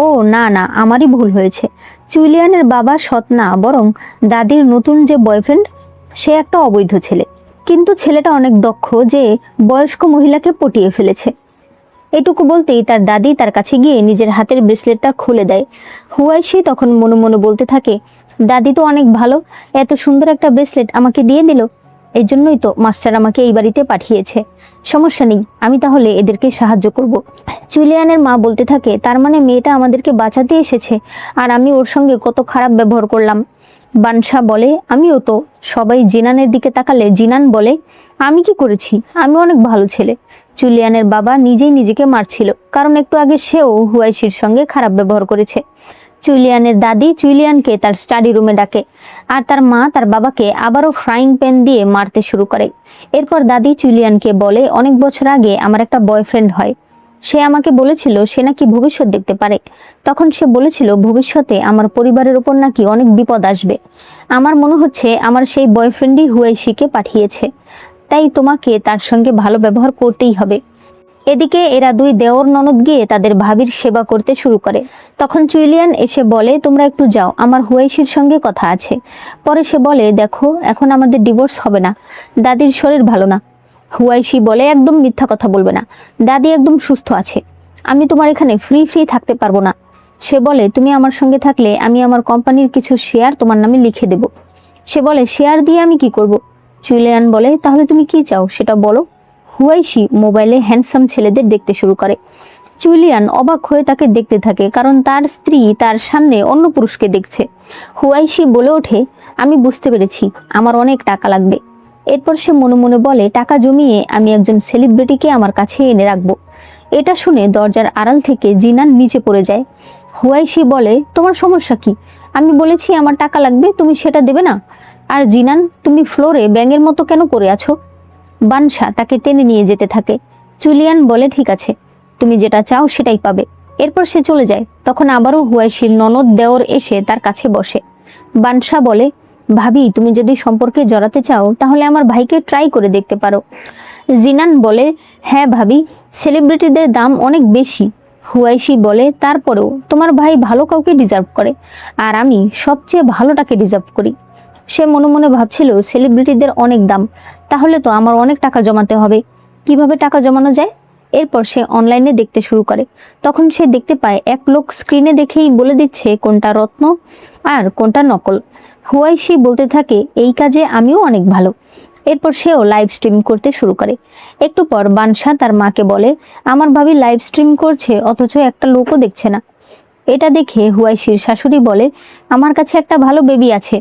ও না না, আমারই ভুল হয়েছে। জুলিয়ানের বাবা সৎ না, বরং দাদির নতুন যে বয়ফ্রেন্ড সে একটা অবৈধ ছেলে। কিন্তু ছেলেটা অনেক দক্ষ যে বয়স্ক মহিলাকে পটিয়ে ফেলেছে। এটুকু বলতেই তার দাদি তার কাছে গিয়ে নিজের হাতের ব্রেসলেটটা খুলে দেয়। হুয়াইশি তখন মনে মনে বলতে থাকে, দাদি তো অনেক ভালো, এত সুন্দর একটা ব্রেসলেট আমাকে দিয়ে দিল। এই জন্যই তো মাস্টার আমাকে এই বাড়িতে পাঠিয়েছে। সমস্যা নেই, আমি তাহলে এদেরকে সাহায্য করব। জুলিয়ানের মা বলতে থাকে, তার মানে মেয়েটা আমাদেরকে বাঁচাতে এসেছে, আর আমি ওর সঙ্গে কত খারাপ ব্যবহার করলাম। বানশা বলে, আমিও তো। সবাই জিনানের দিকে তাকালে জিনান বলে, আমি কি করেছি? আমি অনেক ভালো ছেলে। জুলিয়ানের বাবা নিজেই নিজেকে মারছিল, কারণ একটু আগে সেও হুয়াইশির সঙ্গে খারাপ ব্যবহার করেছে। জুলিয়ানের দাদি জুলিয়ানকে তার স্টাডি রুমে ডাকে, আর তার মা তার বাবাকে আবারও ফ্রাইং প্যান দিয়ে মারতে শুরু করে। এরপর দাদি জুলিয়ানকে বলে, অনেক বছর আগে আমার একটা বয়ফ্রেন্ড হয়। সে আমাকে বলেছিল সে নাকি ভবিষ্যৎ দেখতে পারে। তখন সে বলেছিল ভবিষ্যতে আমার পরিবারের উপর নাকি অনেক বিপদ আসবে। আমার মনে হচ্ছে আমার সেই বয়ফ্রেন্ডই হুয়াইশিকে পাঠিয়েছে, তাই তোমাকে তার সঙ্গে ভালো ব্যবহার করতেই হবে। এদিকে এরা দুই দেওর ননদ গিয়ে তাদের ভাবির সেবা করতে শুরু করে। তখন জুলিয়ান এসে বলে, তোমরা একটু যাও, আমার হুয়াইশির সঙ্গে কথা আছে। পরে সে বলে, দেখো এখন আমাদের ডিভোর্স হবে না, দাদির শরীর ভালো না। হুয়াইশি বলে, একদম মিথ্যা কথা বলবে না, দাদি একদম সুস্থ আছে। আমি তোমার এখানে ফ্রি ফ্রি থাকতে পারবো না। সে বলে, তুমি আমার সঙ্গে থাকলে আমি আমার কোম্পানির কিছু শেয়ার তোমার নামে লিখে দেব। সে বলে, শেয়ার দিয়ে আমি কি করব? জুলিয়ান বলে, তাহলে তুমি কি চাও সেটা বলো। হুয়াইশি মোবাইলে হ্যান্ডসাম ছেলেদের দেখতে শুরু করে। জুলিয়ান অবাক হয়ে তাকে দেখতে থাকে, কারণ তার স্ত্রী তার সামনে অন্য পুরুষকে দেখছে। হুয়াইশি বলে ওঠে, আমি বুঝতে পেরেছি, আমার অনেক টাকা লাগবে। এরপর সে মনে মনে বলে, টাকা জমিয়ে আমি একজন সেলিব্রিটিকে আমার কাছে এনে রাখবো। এটা শুনে দরজার আড়াল থেকে জিনান নিচে পড়ে যায়। হুয়াইশি বলে, তোমার সমস্যা কি? আমি বলেছি আমার টাকা লাগবে, তুমি সেটা দেবে না? আর জিনান, তুমি ফ্লোরে ব্যাঙের মতো কেন পড়ে আছো? বানশা তাকে টেনে নিয়ে যেতে থাকে। জুলিয়ান বলে, ঠিক আছে, তুমি যেটা চাও সেটাই পাবে। এরপর সে চলে যায়। তখন আবারও হুয়াইশির ননদ দেওর এসে তার কাছে বসে। বানশা বলে, ভাবি, তুমি যদি সম্পর্কে জড়াতে চাও তাহলে আমার ভাইকে ট্রাই করে দেখতে পারো। জিনান বলে, হ্যাঁ ভাবি, সেলিব্রিটিদের দাম অনেক বেশি। হুয়াইশি বলে, তারপরেও তোমার ভাই ভালো কাউকে ডিজার্ভ করে, আর আমি সবচেয়ে ভালোটাকে ডিজার্ভ করি। সে মনে মনে ভাবছিল, সেলিব্রিটিদের অনেক দাম, তাহলে তো আমার অনেক টাকা জমাতে হবে। কিভাবে টাকা জমানো যায়? এরপর সে অনলাইনে দেখতে শুরু করে। তখন সে দেখতে পায় এক লোক স্ক্রিনে দেখেই বলে দিচ্ছে কোনটা রত্ন আর কোনটা নকল। হুয়াইশি বলতে থাকে, এই কাজে আমিও অনেক ভালো। এরপর সেও লাইভ স্ট্রিম করতে শুরু করে। একটু পর বানশা তার মাকে বলে, আমার ভাবি লাইভ স্ট্রিম করছে অথচ একটা লোকও দেখছে না। এটা দেখে হুয়াইশির শাশুড়ি বলে, আমার কাছে একটা ভালো বেবি আছে,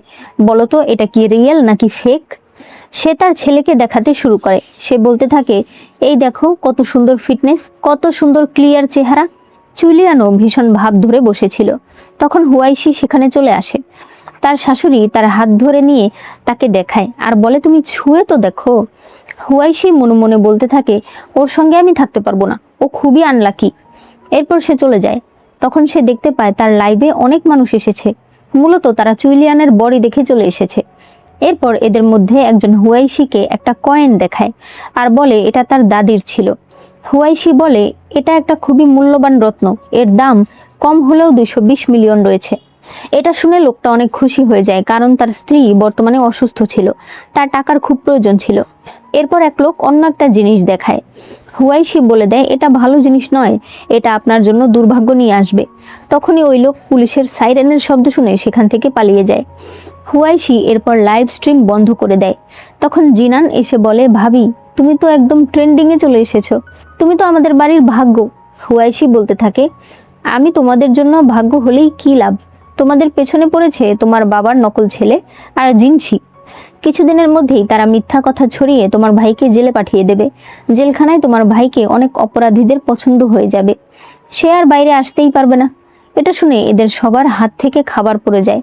বলো তো এটা কি রিয়েল নাকি ফেক? সে তার ছেলেকে দেখাতে শুরু করে। সে বলতে থাকে, এই দেখো কত সুন্দর ফিটনেস, কত সুন্দর ক্লিয়ার চেহারা। জুলিয়ানও ভীষণ ভাব ধরে বসেছিল। তখন হুয়াইশি সেখানে চলে আসে। তার শাশুড়ি তার হাত ধরে নিয়ে তাকে দেখায় আর বলে, তুমি ছুঁয়ে তো দেখো। হুয়াইশি মনে মনে বলতে থাকে, ওর সঙ্গে আমি থাকতে পারবো না, ও খুবই আনলাকি। এরপর সে চলে যায়। তখন সে দেখতে পায় তার লাইভে অনেক মানুষ এসেছে। মূলত তারা জুলিয়ানের বডি দেখে চলে এসেছে। এরপর এদের মধ্যে একজন হুয়াইশিকে একটা কয়েন দেখায় আর বলে এটা তার দাদির ছিল। হুয়াইশি বলে, এটা একটা খুবই মূল্যবান রত্ন, এর দাম কম হলেও 220 মিলিয়ন রয়েছে। এটা শুনে লোকটা অনেক খুশি হয়ে যায়, কারণ তার স্ত্রী বর্তমানে অসুস্থ ছিল, তার টাকার খুব প্রয়োজন ছিল। এরপর এক লোক অন্য একটা জিনিস দেখায়। হুয়াইশি বলে দেয়, এটা ভালো জিনিস নয়, এটা আপনার জন্য দুর্ভাগ্য নিয়ে আসবে। তখনই ওই লোক পুলিশের সাইরেনের শব্দ শুনে সেখান থেকে পালিয়ে যায়। হুয়াইশি এরপর লাইভ স্ট্রিম বন্ধ করে দেয়। তখন জিনান এসে বলে, ভাবি, তুমি তো একদম ট্রেন্ডিংয়ে চলে এসেছো, তুমি তো আমাদের বাড়ির ভাগ্য। হুয়াইশি বলতে থাকে, আমি তোমাদের জন্য ভাগ্য হলেই কি লাভ, তোমাদের পেছনে পড়েছে তোমার বাবার নকল ছেলে আর জিনসি। কিছুদিনের মধ্যেই তারা মিথ্যা কথা ছড়িয়ে তোমার ভাইকে জেলে পাঠিয়ে দেবে। জেলখানায় তোমার ভাইকে অনেক অপরাধীদের পছন্দ হয়ে যাবে, সে আর বাইরে আসতেই পারবে না। এটা শুনে এদের সবার হাত থেকে খাবার পড়ে যায়।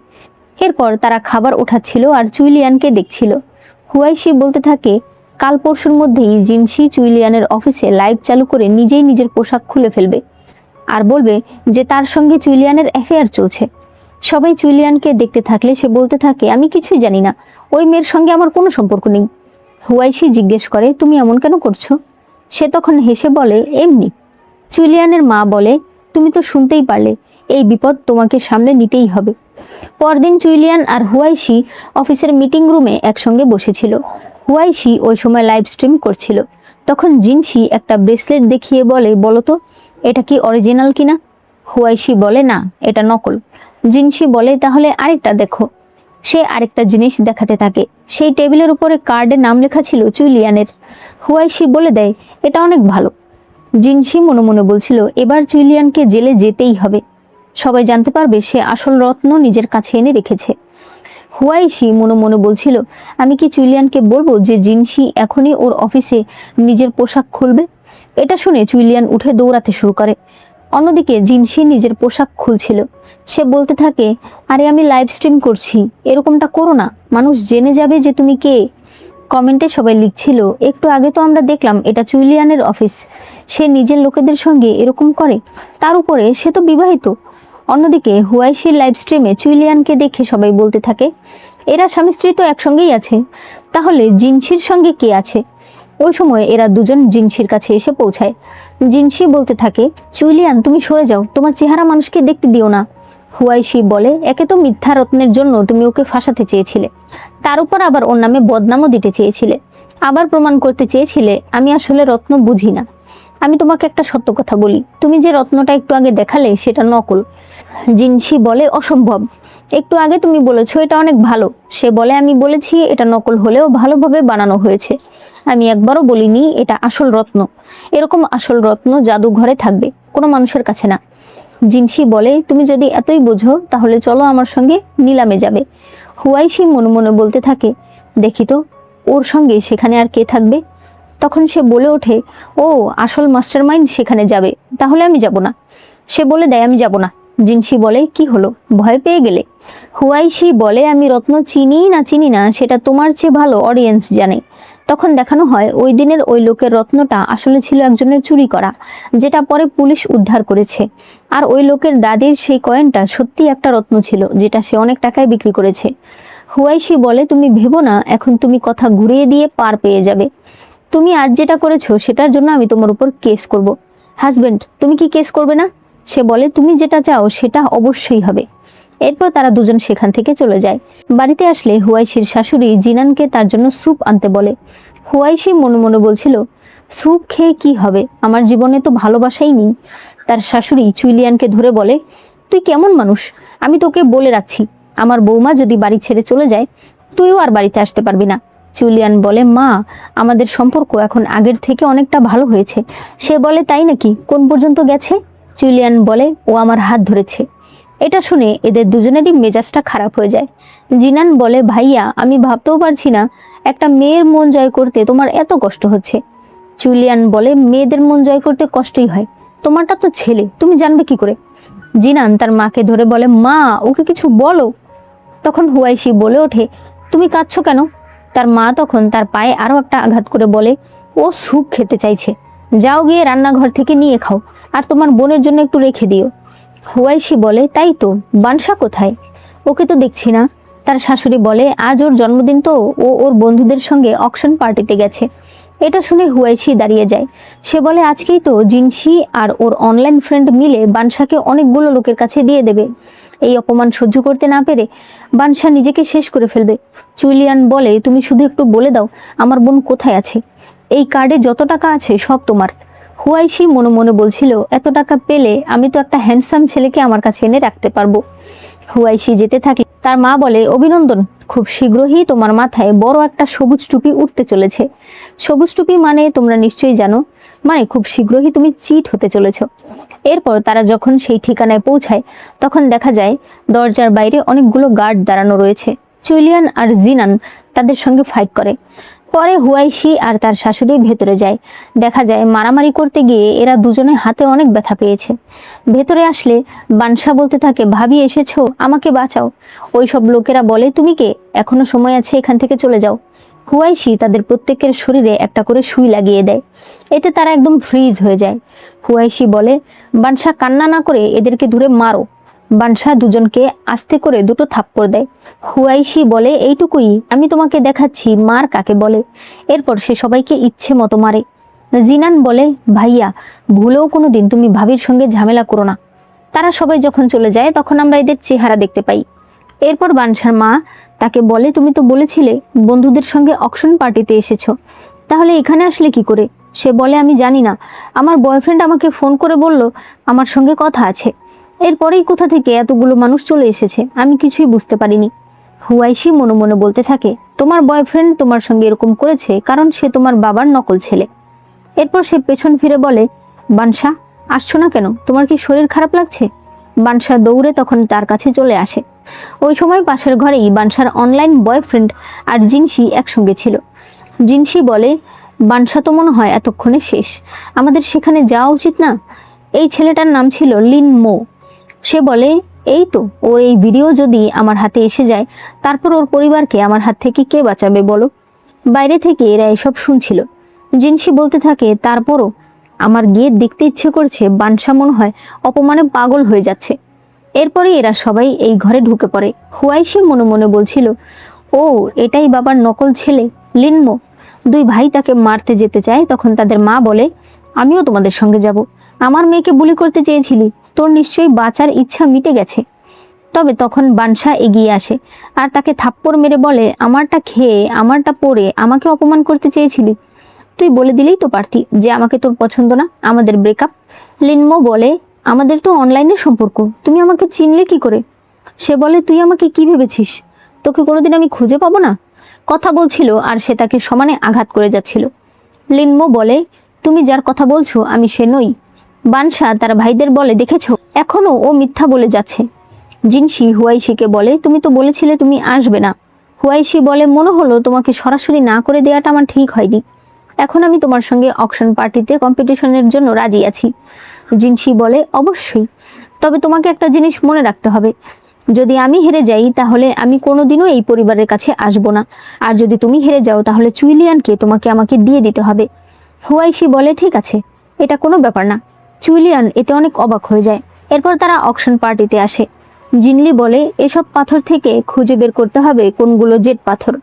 এরপর তারা খাবার ওঠাচ্ছিল আর জুলিয়ানকে দেখছিল। হুয়াইশি বলতে থাকে, কাল পরশুর মধ্যেই জিনসি জুলিয়ানের অফিসে লাইভ চালু করে নিজেই নিজের পোশাক খুলে ফেলবে আর বলবে যে তার সঙ্গে জুলিয়ানের অ্যাফেয়ার চলছে। সবাই জুলিয়ানকে দেখতে থাকলে সে বলতে থাকে, আমি কিছুই জানি না, ওই মেয়ের সঙ্গে আমার কোনো সম্পর্ক নেই। হুয়াইশি জিজ্ঞেস করে, তুমি এমন কেন করছো? সে তখন হেসে বলে, এমনি। জুলিয়ানের মা বলে, তুমি তো শুনতেই পারলে, এই বিপদ তোমাকে সামলে নিতেই হবে। পরদিন জুলিয়ান আর হুয়াইশি অফিসের মিটিং রুমে একসঙ্গে বসেছিল। হুয়াইশি ওই সময় লাইভ স্ট্রিম করছিল। তখন জিনসি একটা ব্রেসলেট দেখিয়ে বলে, বলো তো এটা কি অরিজিনাল কিনা? হুয়াইশি বলে, না, এটা নকল। জিনসি বলে, তাহলে আরেকটা দেখো। সে আরেকটা জিনিস দেখাতে থাকে। সেই টেবিলের উপরে কার্ডে নাম লেখা ছিল জুলিয়ানের। হুয়াইশি বলে দেয়, এটা অনেক ভালো। জিনসি মনে মনে বলছিল, এবার জুলিয়ানকে জেলে যেতেই হবে, সবাই জানতে পারবে সে আসল রত্ন নিজের কাছে এনে রেখেছে। হুয়াইশি মনে মনে বলছিল, আমি কি জুলিয়ানকে বলবো যে জিনসি এখনই ওর অফিসে নিজের পোশাক খুলবে? এটা শুনে জুলিয়ান উঠে দৌড়াতে শুরু করে। অন্যদিকে জিনসি নিজের পোশাক খুলছিল। সে বলতে থাকে, আরে আমি লাইভ স্ট্রিম করছি, এরকমটা করো না, মানুষ জেনে যাবে যে তুমি কে। কমেন্টে সবাই লিখছিল, একটু আগে তো আমরা দেখলাম এটা জুলিয়ানের অফিস, সে নিজের লোকেদের সঙ্গে এরকম করে, তার উপরে সে তো বিবাহিত। অন্যদিকে হুয়াইশির লাইভ স্ট্রিমে জুলিয়ানকে দেখে সবাই বলতে থাকে, এরা স্বামী স্ত্রী তো একসঙ্গেই আছে, তাহলে জিনসির সঙ্গে কে আছে? ওই সময় এরা দুজন জিনসির কাছে এসে পৌঁছায়। জিনসি বলতে থাকে, জুলিয়ান তুমি সরে যাও, তোমার চেহারা মানুষকে দেখতে দিও না। হুয়াইশি বলে, একে তো মিথ্যা রত্নের জন্য তুমি ওকে ফাঁসাতে চেয়েছিলে, তার উপর আবার ওর নামে বদনামও দিতে চেয়েছিলে, আবার প্রমাণ করতে চেয়েছিলে আমি আসলে রত্ন বুঝি না। আমি তোমাকে একটা সত্য কথা বলি, তুমি যে রত্নটা একটু আগে দেখালে সেটা নকল। জিনসি বলে, অসম্ভব, একটু আগে তুমি বলেছো এটা অনেক ভালো। সে বলে, আমি বলেছি এটা নকল হলেও ভালোভাবে বানানো হয়েছে। আমি একবারও বলিনি এটা আসল রত্ন। এরকম আসল রত্ন জাদুঘরে থাকবে, কোনো মানুষের কাছে না। জিনসি বলে, তুমি যদি এতই বোঝো তাহলে চলো আমার সঙ্গে নিলামে যাবে। হুয়াইশি মনে মনে বলতে থাকে, দেখি তো ওর সঙ্গে সেখানে আর কে থাকবে। তখন সে বলে ওঠে, ও আসল মাস্টারমাইন্ড সেখানে যাবে, তাহলে আমি যাব না। সে বলে দেয়, আমি যাব না। জিনসি বলে, কি হলো, ভয় পেয়ে গেলে? হুয়াইশি বলে, আমি রত্ন চিনি না সেটা তোমার চেয়ে ভালো অডিয়েন্স জানে। তখন দেখানো হয় ওই দিনের ওই লোকের রত্নটা আসলে ছিল একজনের চুরি করা, যেটা পরে পুলিশ উদ্ধার করেছে। আর ওই লোকের দাদির সেই কয়েনটা সত্যি একটা রত্ন ছিল, যেটা সে অনেক টাকায় বিক্রি করেছে। হুয়াইশি বলে, তুমি ভেবো না এখন তুমি কথা ঘুরিয়ে দিয়ে পার পেয়ে যাবে। তুমি আজ যেটা করেছো সেটার জন্য আমি তোমার উপর কেস করব। হাজবেন্ড, তুমি কি কেস করবে না? সে বলে, তুমি যেটা চাও সেটা অবশ্যই হবে। এরপর তারা দুজন সেখান থেকে চলে যায়। বাড়িতে আসলে হুয়াইশির শাশুড়ি জিনানকে তার জন্য স্যুপ আনতে বলে। হুয়াইশি মনে মনে বলছিল, স্যুপ খেয়ে কি হবে, আমার জীবনে তো ভালোবাসাই নেই। তার শাশুড়ি চুইলিয়ানকে ধরে বলে, তুই কেমন মানুষ, আমি তোকে বলে রাখছি, আমার বৌমা যদি বাড়ি ছেড়ে চলে যায় তুইও আর বাড়িতে আসতে পারবি না। জুলিয়ান বলে, মা, আমাদের সম্পর্ক এখন আগের থেকে অনেকটা ভালো হয়েছে। সে বলে, তাই নাকি, কোন পর্যন্ত গেছে? জুলিয়ান বলে, ও আমার হাত ধরেছে। এটা শুনে এদের দুজনেরই মেজাজটা খারাপ হয়ে যায়। জিনান বলে, ভাইয়া, আমি ভাবতেও পারছি না একটা মেয়ের মন জয় করতে তোমার এত কষ্ট হচ্ছে। জুলিয়ান বলে, মেয়েদের মন জয় করতে কষ্টই হয়, তোমারটা তো ছেলে, তুমি জানবে কি করে? জিনান তার মাকে ধরে বলে, মা, ওকে কিছু বলো। তখন হুয়াইশি বলে ওঠে, তুমি কাঁদছো কেন? তার মা তখন তার পায়ে আরো একটা আঘাত করে বলে, ও স্যুপ খেতে চাইছে, যাও গিয়ে রান্নাঘর থেকে নিয়ে খাও, আর তোমার বোনের জন্য একটু রেখে দিও। হুয়াইশি বলে, তাই তো, বানসা কোথায়? ওকে তো দেখছি না। তার শাশুড়ি বলে, আজ ওর জন্মদিন তো, ও ওর বন্ধুদের সঙ্গে অকশন পার্টিতে গেছে। এটা শুনে হুয়াইশি দাঁড়িয়ে যায়। সে বলে, আজকেই তো জিনসি আর ওর অনলাইন ফ্রেন্ড মিলে বানসাকে অনেকগুলো লোকের কাছে দিয়ে দেবে। এই অপমান সহ্য করতে না পেরে বানসা নিজেকে শেষ করে ফেলবে। জুলিয়ান বলে, তুমি শুধু একটু বলে দাও আমার বোন কোথায় আছে, এই কার্ডে যত টাকা আছে সব তোমার। হুয়াইশি মনে মনে বলছিল, এত টাকা পেলে আমি তো একটা হ্যান্ডসাম ছেলেকে আমার কাছে এনে রাখতে পারবো। হুয়াইশি যেতে থাকে। তার মা বলে, অভিনন্দন, খুব শীঘ্রই তোমার মাথায় বড় একটা সবুজ টুপি উঠতে চলেছে। সবুজ টুপি মানে তোমরা নিশ্চয়ই জানো, মানে খুব শীঘ্রই তুমি চিট হতে চলেছ। এরপর তারা যখন সেই ঠিকানায় পৌঁছায় তখন দেখা যায় দরজার বাইরে অনেকগুলো গার্ড দাঁড়ানো রয়েছে। চুইলিয়ান আর জিনান তাদের সঙ্গে ফাইট করে। পরে হুয়াইশি আর তার শাশুড়ি ভেতরে যায়। দেখা যায় মারামারি করতে গিয়ে এরা দুজনে হাতে অনেক ব্যথা পেয়েছে। ভেতরে আসলে বানসা বলতে থাকে, ভাবি এসেছো, আমাকে বাঁচাও। ওই সব লোকেরা বলে, তুমি কে, এখনো সময় আছে, এখান থেকে চলে যাও। হুয়াইশি তাদের প্রত্যেকের শরীরে একটা করে সুই লাগিয়ে দেয়। এতে তারা একদম ফ্রিজ হয়ে যায়। হুয়াইশি বলে, বানসা, কান্না না করে এদেরকে ধরে মারো। বানসা দুজনকে আস্তে করে দুটো থাপ্পড় দেয়। হুয়াইশি বলে, এইটুকুই, আমি তোমাকে দেখাচ্ছি মার কাকে বলে। এরপর সে সবাইকে ইচ্ছে মতো মারে। জিনান বলে, ভাইয়া, ভুলেও কোনোদিন তুমি ভাবির সঙ্গে ঝামেলা করো না। তারা সবাই যখন চলে যায় তখন আমরা এদের চেহারা দেখতে পাই। এরপর বানসার মা তাকে বলে, তুমি তো বলেছিলে বন্ধুদের সঙ্গে অকশন পার্টিতে এসেছো, তাহলে এখানে আসলে কি করে? সে বলে, আমি জানি না, আমার বয়ফ্রেন্ড আমাকে ফোন করে বলল আমার সঙ্গে কথা আছে। এরপরেই কোথা থেকে এতগুলো মানুষ চলে এসেছে, আমি কিছুই বুঝতে পারিনি। হুয়াইশি মনে মনে বলতে থাকে, তোমার বয়ফ্রেন্ড তোমার সঙ্গে এরকম করেছে কারণ সে তোমার বাবার নকল ছেলে। এরপর সে পেছন ফিরে বলে, বানসা, আসছো না কেন, তোমার কি শরীর খারাপ লাগছে? বানসা দৌড়ে তখন তার কাছে চলে আসে। ওই সময় পাশের ঘরেই বানসার অনলাইন বয়ফ্রেন্ড আর জিনসি একসঙ্গে ছিল। জিনসি বলে, বানসা তো মনে হয় এতক্ষণে শেষ, আমাদের সেখানে যাওয়া উচিত না? এই ছেলেটার নাম ছিল লিন মো। সে বলে, এই তো, ওর এই ভিডিও যদি আমার হাতে এসে যায় তারপর ওর পরিবারকে আমার হাত থেকে কে বাঁচাবে বলো? বাইরে থেকে এরা এসব শুনছিল। জিনসি বলতে থাকে, তারপরও আমার গিয়ে দেখতে ইচ্ছে করছে, বানসা মনে হয় অপমানে পাগল হয়ে যাচ্ছে। এরপরে এরা সবাই এই ঘরে ঢুকে পড়ে। হুয়াইশি মনে মনে বলছিল, ও এটাই বাবার নকল ছেলে লিনমো। দুই ভাই তাকে মারতে যেতে চায়, তখন তাদের মা বলে, আমিও তোমাদের সঙ্গে যাব, আমার মেয়েকে বুলি করতে চেয়েছিলি, তোর নিশ্চয়ই বাঁচার ইচ্ছা মিটে গেছে। তবে তখন বানসা এগিয়ে আসে আর তাকে থাপ্পড় মেরে বলে, আমারটা খেয়ে আমারটা পরে আমাকে অপমান করতে চেয়েছিলি, তুই বলে দিলেই তো পারতি যে আমাকে তোর পছন্দ না, আমাদের ব্রেকআপ। লিনমো বলে, আমাদের তো অনলাইনে সম্পর্ক, তুমি আমাকে চিনলে কি করে? সে বলে, তুই আমাকে কি ভেবেছিস, তোকে কোনোদিন আমি খুঁজে পাবো না? কথা বলছিল আর সে তাকে সমানে আঘাত করে যাচ্ছিল। লিনমো বলে, তুমি যার কথা বলছো আমি সে নই। বানশা তার ভাইদের বলে, দেখেছো এখনো ও মিথ্যা বলে যাচ্ছে। জিনশি হুয়াইশিকে বলে, তুমি তো বলেছিলে তুমি আসবে না। হুয়াইশি বলে, মনে হলো তোমাকে সরাসরি না করে দেওয়াটা আমার ঠিক হয়নি। এখন আমি তোমার সঙ্গে অকশন পার্টিতে কম্পিটিশনের জন্য রাজি আছি। জিনশি বলে, অবশ্যই, তবে তোমাকে একটা জিনিস মনে রাখতে হবে, যদি আমি হেরে যাই তাহলে আমি কোনোদিনও এই পরিবারের কাছে আসব না, আর যদি তুমি হেরে যাও তাহলে চুইলিয়ানকে তোমাকে আমাকে দিয়ে দিতে হবে। হুয়াইশি বলে, ঠিক আছে, এটা কোনো ব্যাপার না। চুইলিয়ান এতে অনেক অবাক হয়ে যায়। এরপর তারা অকশন পার্টিতে আসে। জিনলি বলে, এসব পাথর থেকে খুঁজে বের করতে হবে কোনগুলো জেট পাথর।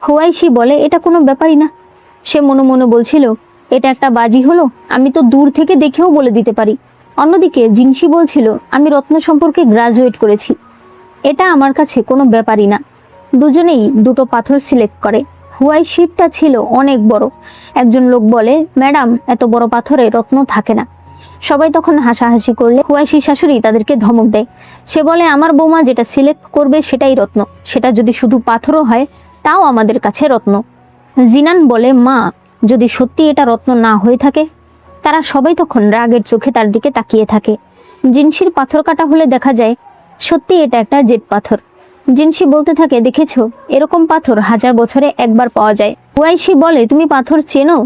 হুয়াইশি বলে, এটা কোনো ব্যাপারই না। সে মনে মনে বলছিল, এটা একটা বাজি হলো, আমি তো দূর থেকে দেখেও বলে দিতে পারি। অন্যদিকে জিনশি বলছিল, আমি রত্ন সম্পর্কে গ্রাজুয়েট করেছি, এটা আমার কাছে কোনো ব্যাপারই না। দুজনেই দুটো পাথর সিলেক্ট করে। হুয়াইশিরটা ছিল অনেক বড়। একজন লোক বলে, ম্যাডাম, এত বড় পাথরে রত্ন থাকে না। সবাই তখন হাসাহাসি করলে হুয়াইশির শাশুড়ি তাদেরকে ধমক দেয়। সে বলে, আমার বৌমা যেটা সিলেক্ট করবে সেটাই রত্ন, সেটা যদি শুধু পাথরও হয় তাও আমাদের কাছে রত্ন। জিনান বলে, মা, যদি সত্যি এটা রত্ন না হয়ে থাকে? তারা সবাই তখন রাগের চোখে তার দিকে তাকিয়ে থাকে। জিনশির পাথর কাটা হলে দেখা যায় সত্যি এটা একটা জেট পাথর। জিনশি বলতে থাকে, দেখেছো, এরকম পাথর 1000 বছরে একবার পাওয়া যায়। হুয়াইশি বলে, তুমি পাথর চেনো?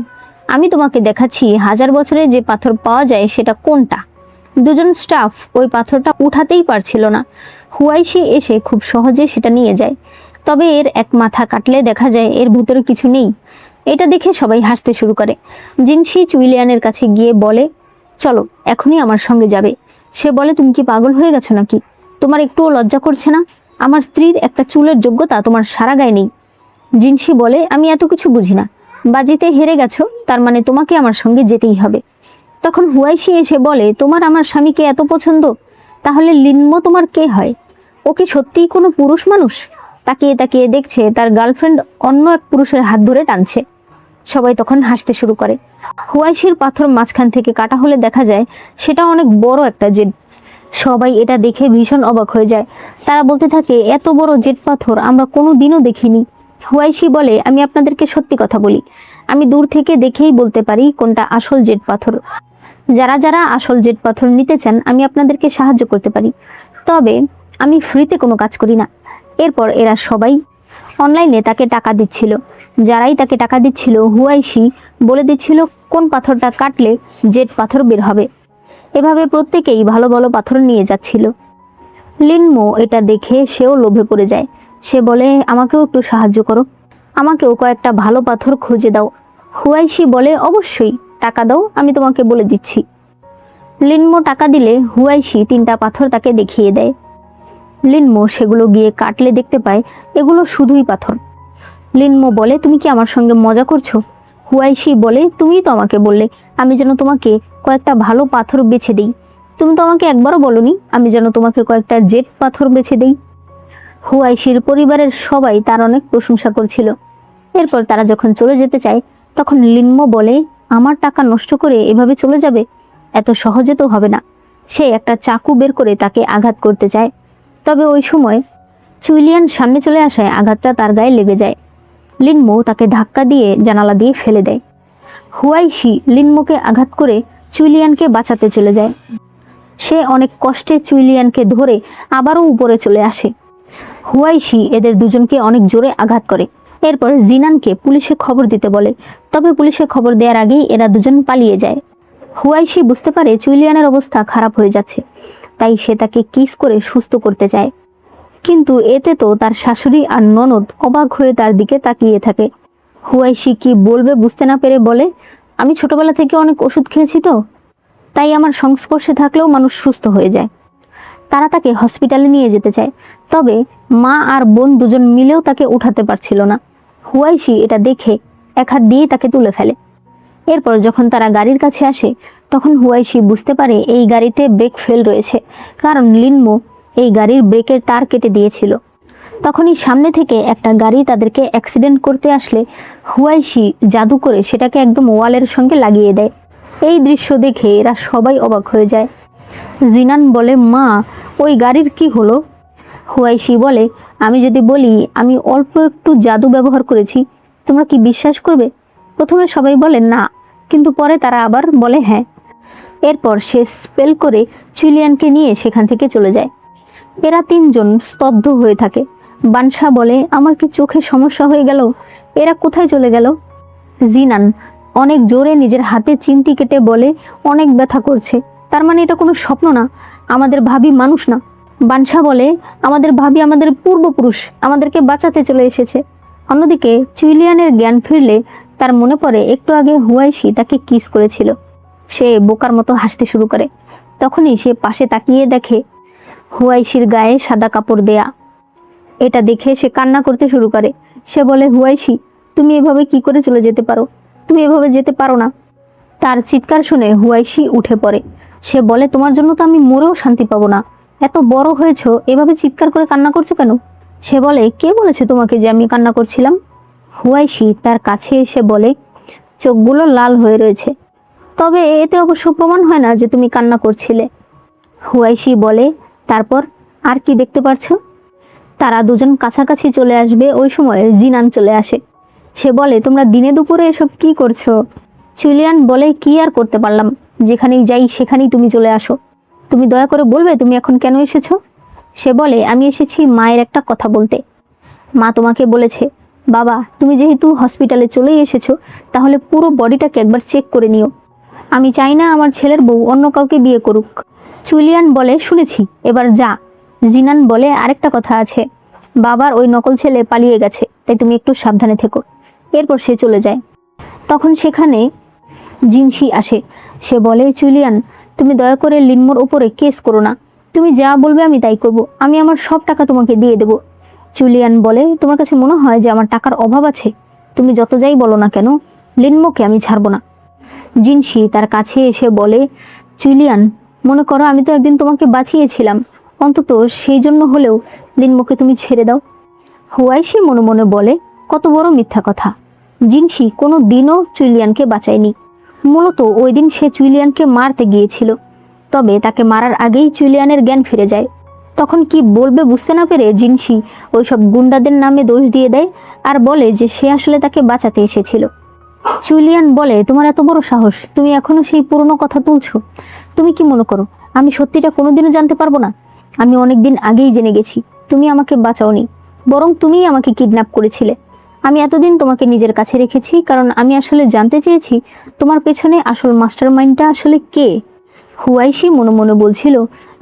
আমি তোমাকে দেখাচ্ছি 1000 বছরে যে পাথর পাওয়া যায় সেটা কোনটা। দুজন স্টাফ ওই পাথরটা উঠাতেই পারছিল না। হুয়াইশি এসে খুব সহজে সেটা নিয়ে যায়, তবে এর এক মাথা কাটলে দেখা যায় এর ভিতরে কিছু নেই। এটা দেখে সবাই হাসতে শুরু করে। জিনশি চুইলিয়ানের কাছে গিয়ে বলে, চলো, এখনই আমার সঙ্গে যাবে। সে বলে, তুমি কি পাগল হয়ে গেছো নাকি? তোমার একটুও লজ্জা করছে না? আমার স্ত্রীর একটা চুলের যোগ্যতা তোমার সারা গায়ে নেই। জিনশি বলে, আমি এত কিছু বুঝি না, বাজিতে হেরে গেছো, তার মানে তোমাকে আমার সঙ্গে যেতেই হবে। তখন হুয়াইশি এসে বলে, তোমার আমার স্বামীকে এত পছন্দ, তাহলে লিনমো তোমার কে হয়? ও কি সত্যিই কোনো পুরুষ মানুষ? তাকিয়ে তাকিয়ে দেখছে তার গার্লফ্রেন্ড অন্য এক পুরুষের হাত ধরে টানছে। সবাই তখন হাসতে শুরু করে। হুয়াইশির পাথর মাঝখান থেকে কাটা হলে দেখা যায় সেটা অনেক বড় একটা জেট। সবাই এটা দেখে ভীষণ অবাক হয়ে যায়। তারা বলতে থাকে, এত বড় জেট পাথর আমরা কোনো দিনও দেখিনি। হুয়াইশি বলে, আমি আপনাদেরকে সত্যি কথা বলি, আমি দূর থেকে দেখেই বলতে পারি কোনটা আসল জেট পাথর। যারা যারা আসল জেট পাথর নিতে চান আমি আপনাদেরকে সাহায্য করতে পারি, তবে আমি ফ্রিতে কোনো কাজ করি না। এরপর এরা সবাই অনলাইনে তাকে টাকা দিচ্ছিল। যারাই তাকে টাকা দিচ্ছিল হুয়াইশি বলে দিচ্ছিল কোন পাথরটা কাটলে জেট পাথর বের হবে। এভাবে প্রত্যেকেই ভালো ভালো পাথর নিয়ে যাচ্ছিল। লিনমো এটা দেখে সেও লোভে পড়ে যায়। সে বলে, আমাকেও একটু সাহায্য করো, আমাকেও কয়েকটা ভালো পাথর খুঁজে দাও। হুয়াইশি বলে, অবশ্যই, টাকা দাও, আমি তোমাকে বলে দিচ্ছি। লিনমো টাকা দিলে হুয়াইশি 3টা পাথর তাকে দেখিয়ে দেয়। লিনমো সেগুলো গিয়ে কাটলে দেখতে পায় এগুলো শুধুই পাথর। লিনমো বলে, তুমি কি আমার সঙ্গে মজা করছো? হুয়াইশি বলে, তুমিই তো আমাকে বললে আমি যেন তোমাকে কয়েকটা ভালো পাথর বেছে দিই। তুমি তো আমাকে একবারও বলনি আমি যেন তোমাকে কয়েকটা জেট পাথর বেছে দিই। হুয়াইশির পরিবারের সবাই তার অনেক প্রশংসা করছিল। এরপর তারা যখন চলে যেতে চায় তখন লিনমো বলে, আমার টাকা নষ্ট করে এভাবে চলে যাবে? এত সহজে তো হবে না। সে একটা চাকু বের করে তাকে আঘাত করতে চায়, তবে ওই সময় চুইলিয়ান সামনে চলে আসায় আঘাতটা তার গায়ে লেগে যায়। লিনমো তাকে ধাক্কা দিয়ে জানালা দিয়ে ফেলে দেয়। হুয়াইশি লিনমোকে আঘাত করে চুইলিয়ানকে বাঁচাতে চলে যায়। সে অনেক কষ্টে চুইলিয়ানকে ধরে আবারও উপরে চলে আসে। হুয়াইশি এদের দুজনকে অনেক জোরে আঘাত করে। এরপর জিনানকে পুলিশে খবর দিতে বলে, তবে পুলিশে খবর দেওয়ার আগেই এরা দুজন পালিয়ে যায়। হুয়াইশি বুঝতে পারে চুইলিয়ানের অবস্থা খারাপ হয়ে যাচ্ছে, তাই সে তাকে কিস করে সুস্থ করতে চায়। কিন্তু এতে তো তার শাশুড়ি আর ননদ অবাক হয়ে তার দিকে তাকিয়ে থাকে। হুয়াইশি কি বলবে বুঝতে না পেরে বলে, আমি ছোটবেলা থেকে অনেক ওষুধ খেয়েছি তো, তাই আমার সংস্পর্শে থাকলেও মানুষ সুস্থ হয়ে যায়। তারা তাকে হসপিটালে নিয়ে যেতে চায়, তবে মা আর বোন দুজন মিলেও তাকে উঠাতে পারছিল না। হুয়াইশি এটা দেখে এক হাত দিয়ে তাকে তুলে ফেলে। এরপর যখন তারা গাড়ির কাছে আসে তখন হুয়াইশি বুঝতে পারে এই গাড়িতে ব্রেক ফেল রয়েছে, কারণ লিনমো এই গাড়ির ব্রেকের তার কেটে দিয়েছিল। তখনই সামনে থেকে একটা গাড়ি তাদেরকে অ্যাক্সিডেন্ট করতে আসলে হুয়াইশি জাদু করে সেটাকে একদম ওয়ালের সঙ্গে লাগিয়ে দেয়। এই দৃশ্য দেখে এরা সবাই অবাক হয়ে যায়। জিনান বলে, মা, ওই গাড়ির কি হলো? হুয়াইশি বলে, আমি যদি বলি আমি অল্প একটু জাদু ব্যবহার করেছি, তোমরা কি বিশ্বাস করবে? প্রথমে সবাই বলে না, কিন্তু পরে তারা আবার বলে হ্যাঁ। এরপর সে স্পেল করে চুইলিয়ানকে নিয়ে সেখান থেকে চলে যায়। এরা তিনজন স্তব্ধ হয়ে থাকে। বানশা বলে, আমার কি চোখে সমস্যা হয়ে গেল? এরা কোথায় চলে গেল? জিনান অনেক জোরে নিজের হাতে চিমটি কেটে বলে, অনেক ব্যথা করছে। তার মানে এটা কোনো স্বপ্ন না, আমাদের ভাবি মানুষ না। বানশা বলে, আমাদের ভাবি আমাদের পূর্বপুরুষ, আমাদেরকে বাঁচাতে চলে এসেছে। অন্যদিকে চুইলিয়ানের জ্ঞান ফিরলে তার মনে পড়ে একটু আগে হুয়াইশি তাকে কিস করেছিল। সে বোকার মতো হাসতে শুরু করে। তখনই সে পাশে তাকিয়ে দেখে হুয়াইশির গায়ে সাদা কাপড় দেয়া। এটা দেখে সে কান্না করতে শুরু করে। সে বলে, হুয়াইশি, তুমি এভাবে কি করে চলে যেতে পারো? তুমি এভাবে যেতে পারো না। তার চিৎকার শুনে হুয়াইশি উঠে পড়ে। সে বলে, তোমার জন্য তো আমি মরেও শান্তি পাবো না। এত বড় হয়েছো, এভাবে চিৎকার করে কান্না করছো কেন? সে বলে, কে বলেছে তোমাকে যে আমি কান্না করছিলাম? হুয়াইশি তার কাছে এসে বলে, চোখগুলো লাল হয়ে রয়েছে, তবে এতে অবশ্য প্রমাণ হয় না যে তুমি কান্না করছিলে। হুয়াইশি বলে, তারপর আর কি দেখতে পারছো? তারা দুজন কাছাকাছি চলে আসবে, ওই সময় জিনান চলে আসে। সে বলে, তোমরা দিনে দুপুরে এসব কি করছো? চুইলিয়ান বলে, কি আর করতে পারলাম, যেখানেই যাই সেখানেই তুমি চলে আসো। তুমি দয়া করে বলবে তুমি এখন কেন এসেছো? সে বলে, আমি এসেছি মায়ের একটা কথা বলতে। মা তোমাকে বলেছে, বাবা তুমি যেহেতু হসপিটালে চলেই এসেছো, তাহলে পুরো বডিটাকে একবার চেক করে নিও। আমি চাই না আমার ছেলের বউ অন্য কাউকে বিয়ে করুক। চুইলিয়ান বলে, শুনেছি, এবার যা। জিনান বলে, আরেকটা কথা আছে, বাবার ওই নকল ছেলে পালিয়ে গেছে, তাই তুমি একটু সাবধানে থেকো। এরপর সে চলে যায়। তখন সেখানে জিনশি আসে। সে বলে, চুইলিয়ান, তুমি দয়া করে লিনমোর উপরে কেস করো না। তুমি যা বলবে আমি তাই করব। আমি আমার সব টাকা তোমাকে দিয়ে দেব। চুইলিয়ান বলে, তোমার কাছে মনে হয় যে আমার টাকার অভাব আছে? তুমি যত যাই বলো না কেন, লিনমোকে আমি ছাড়বো না। জিনশি তার কাছে এসে বলে, চুইলিয়ান, মনে করো আমি তো একদিন তোমাকে বাঁচিয়েছিলাম, অন্তত সেই জন্য হলেও লিনমোকে তুমি ছেড়ে দাও। হুয়াইশি মনে মনে বলে, কত বড় মিথ্যা কথা। জিনশি কোনো দিনও চুইলিয়ানকে বাঁচায়নি। মূলত ওই দিন সে চুইলিয়ানকে মারতে গিয়েছিল, তবে তাকে মারার আগেই চুইলিয়ানের জ্ঞান ফিরে যায়। তখন কি বলবে বুঝতে না পেরে জিনশি ওইসব গুন্ডাদের নামে দোষ দিয়ে দেয় আর বলে যে সে আসলে তাকে বাঁচাতে এসেছিল। চুইলিয়ান বলে, তোমার এত বড় সাহস, তুমি এখনো সেই পুরনো কথা তুলছো? তুমি কি মনে করো আমি সত্যিটা কোনোদিনও জানতে পারবো না? আমি অনেকদিন আগেই জেনে গেছি তুমি আমাকে বাঁচাওনি, বরং তুমিই আমাকে কিডন্যাপ করেছিলে। আমি এতদিন তোমাকে নিজের কাছে রেখেছি কারণ আমি আসলে জানতে চেয়েছি তোমার পেছনে আসল মাস্টার মাইন্ডটা আসলে কে। হুয়াইশি মনে মনে বলছিল,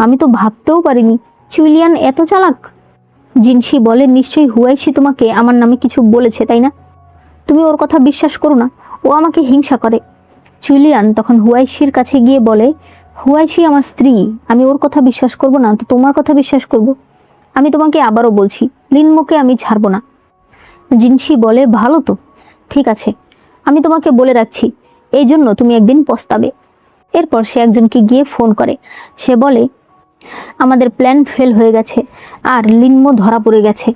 আমি তো ভাবতেও পারিনি চুইলিয়ান এত চালাক। জিনশি বলে, নিশ্চয়ই হুয়াইশি তোমাকে আমার নামে কিছু বলেছে, তাই না? তুমি ওর কথা বিশ্বাস করো না, ও আমাকে হিংসা করে। চুইলিয়ান তখন হুয়াইশির কাছে গিয়ে বলে, হুয়াইশি আমার স্ত্রী, আমি ওর কথা বিশ্বাস করব না তো তোমার কথা বিশ্বাস করব? আমি তোমাকে আবারও বলছি, লিনমোকে আমি ছাড়বো না। জিনশি বলে, ভালো তো, ঠিক আছে, আমি তোমাকে বলে রাখছি, এই জন্য তুমি একদিন পস্তাবে। এরপর সে একজনকে গিয়ে ফোন করে। সে বলে, আমাদের প্ল্যান ফেল হয়ে গেছে আর লিনমো ধরা পড়ে গেছে।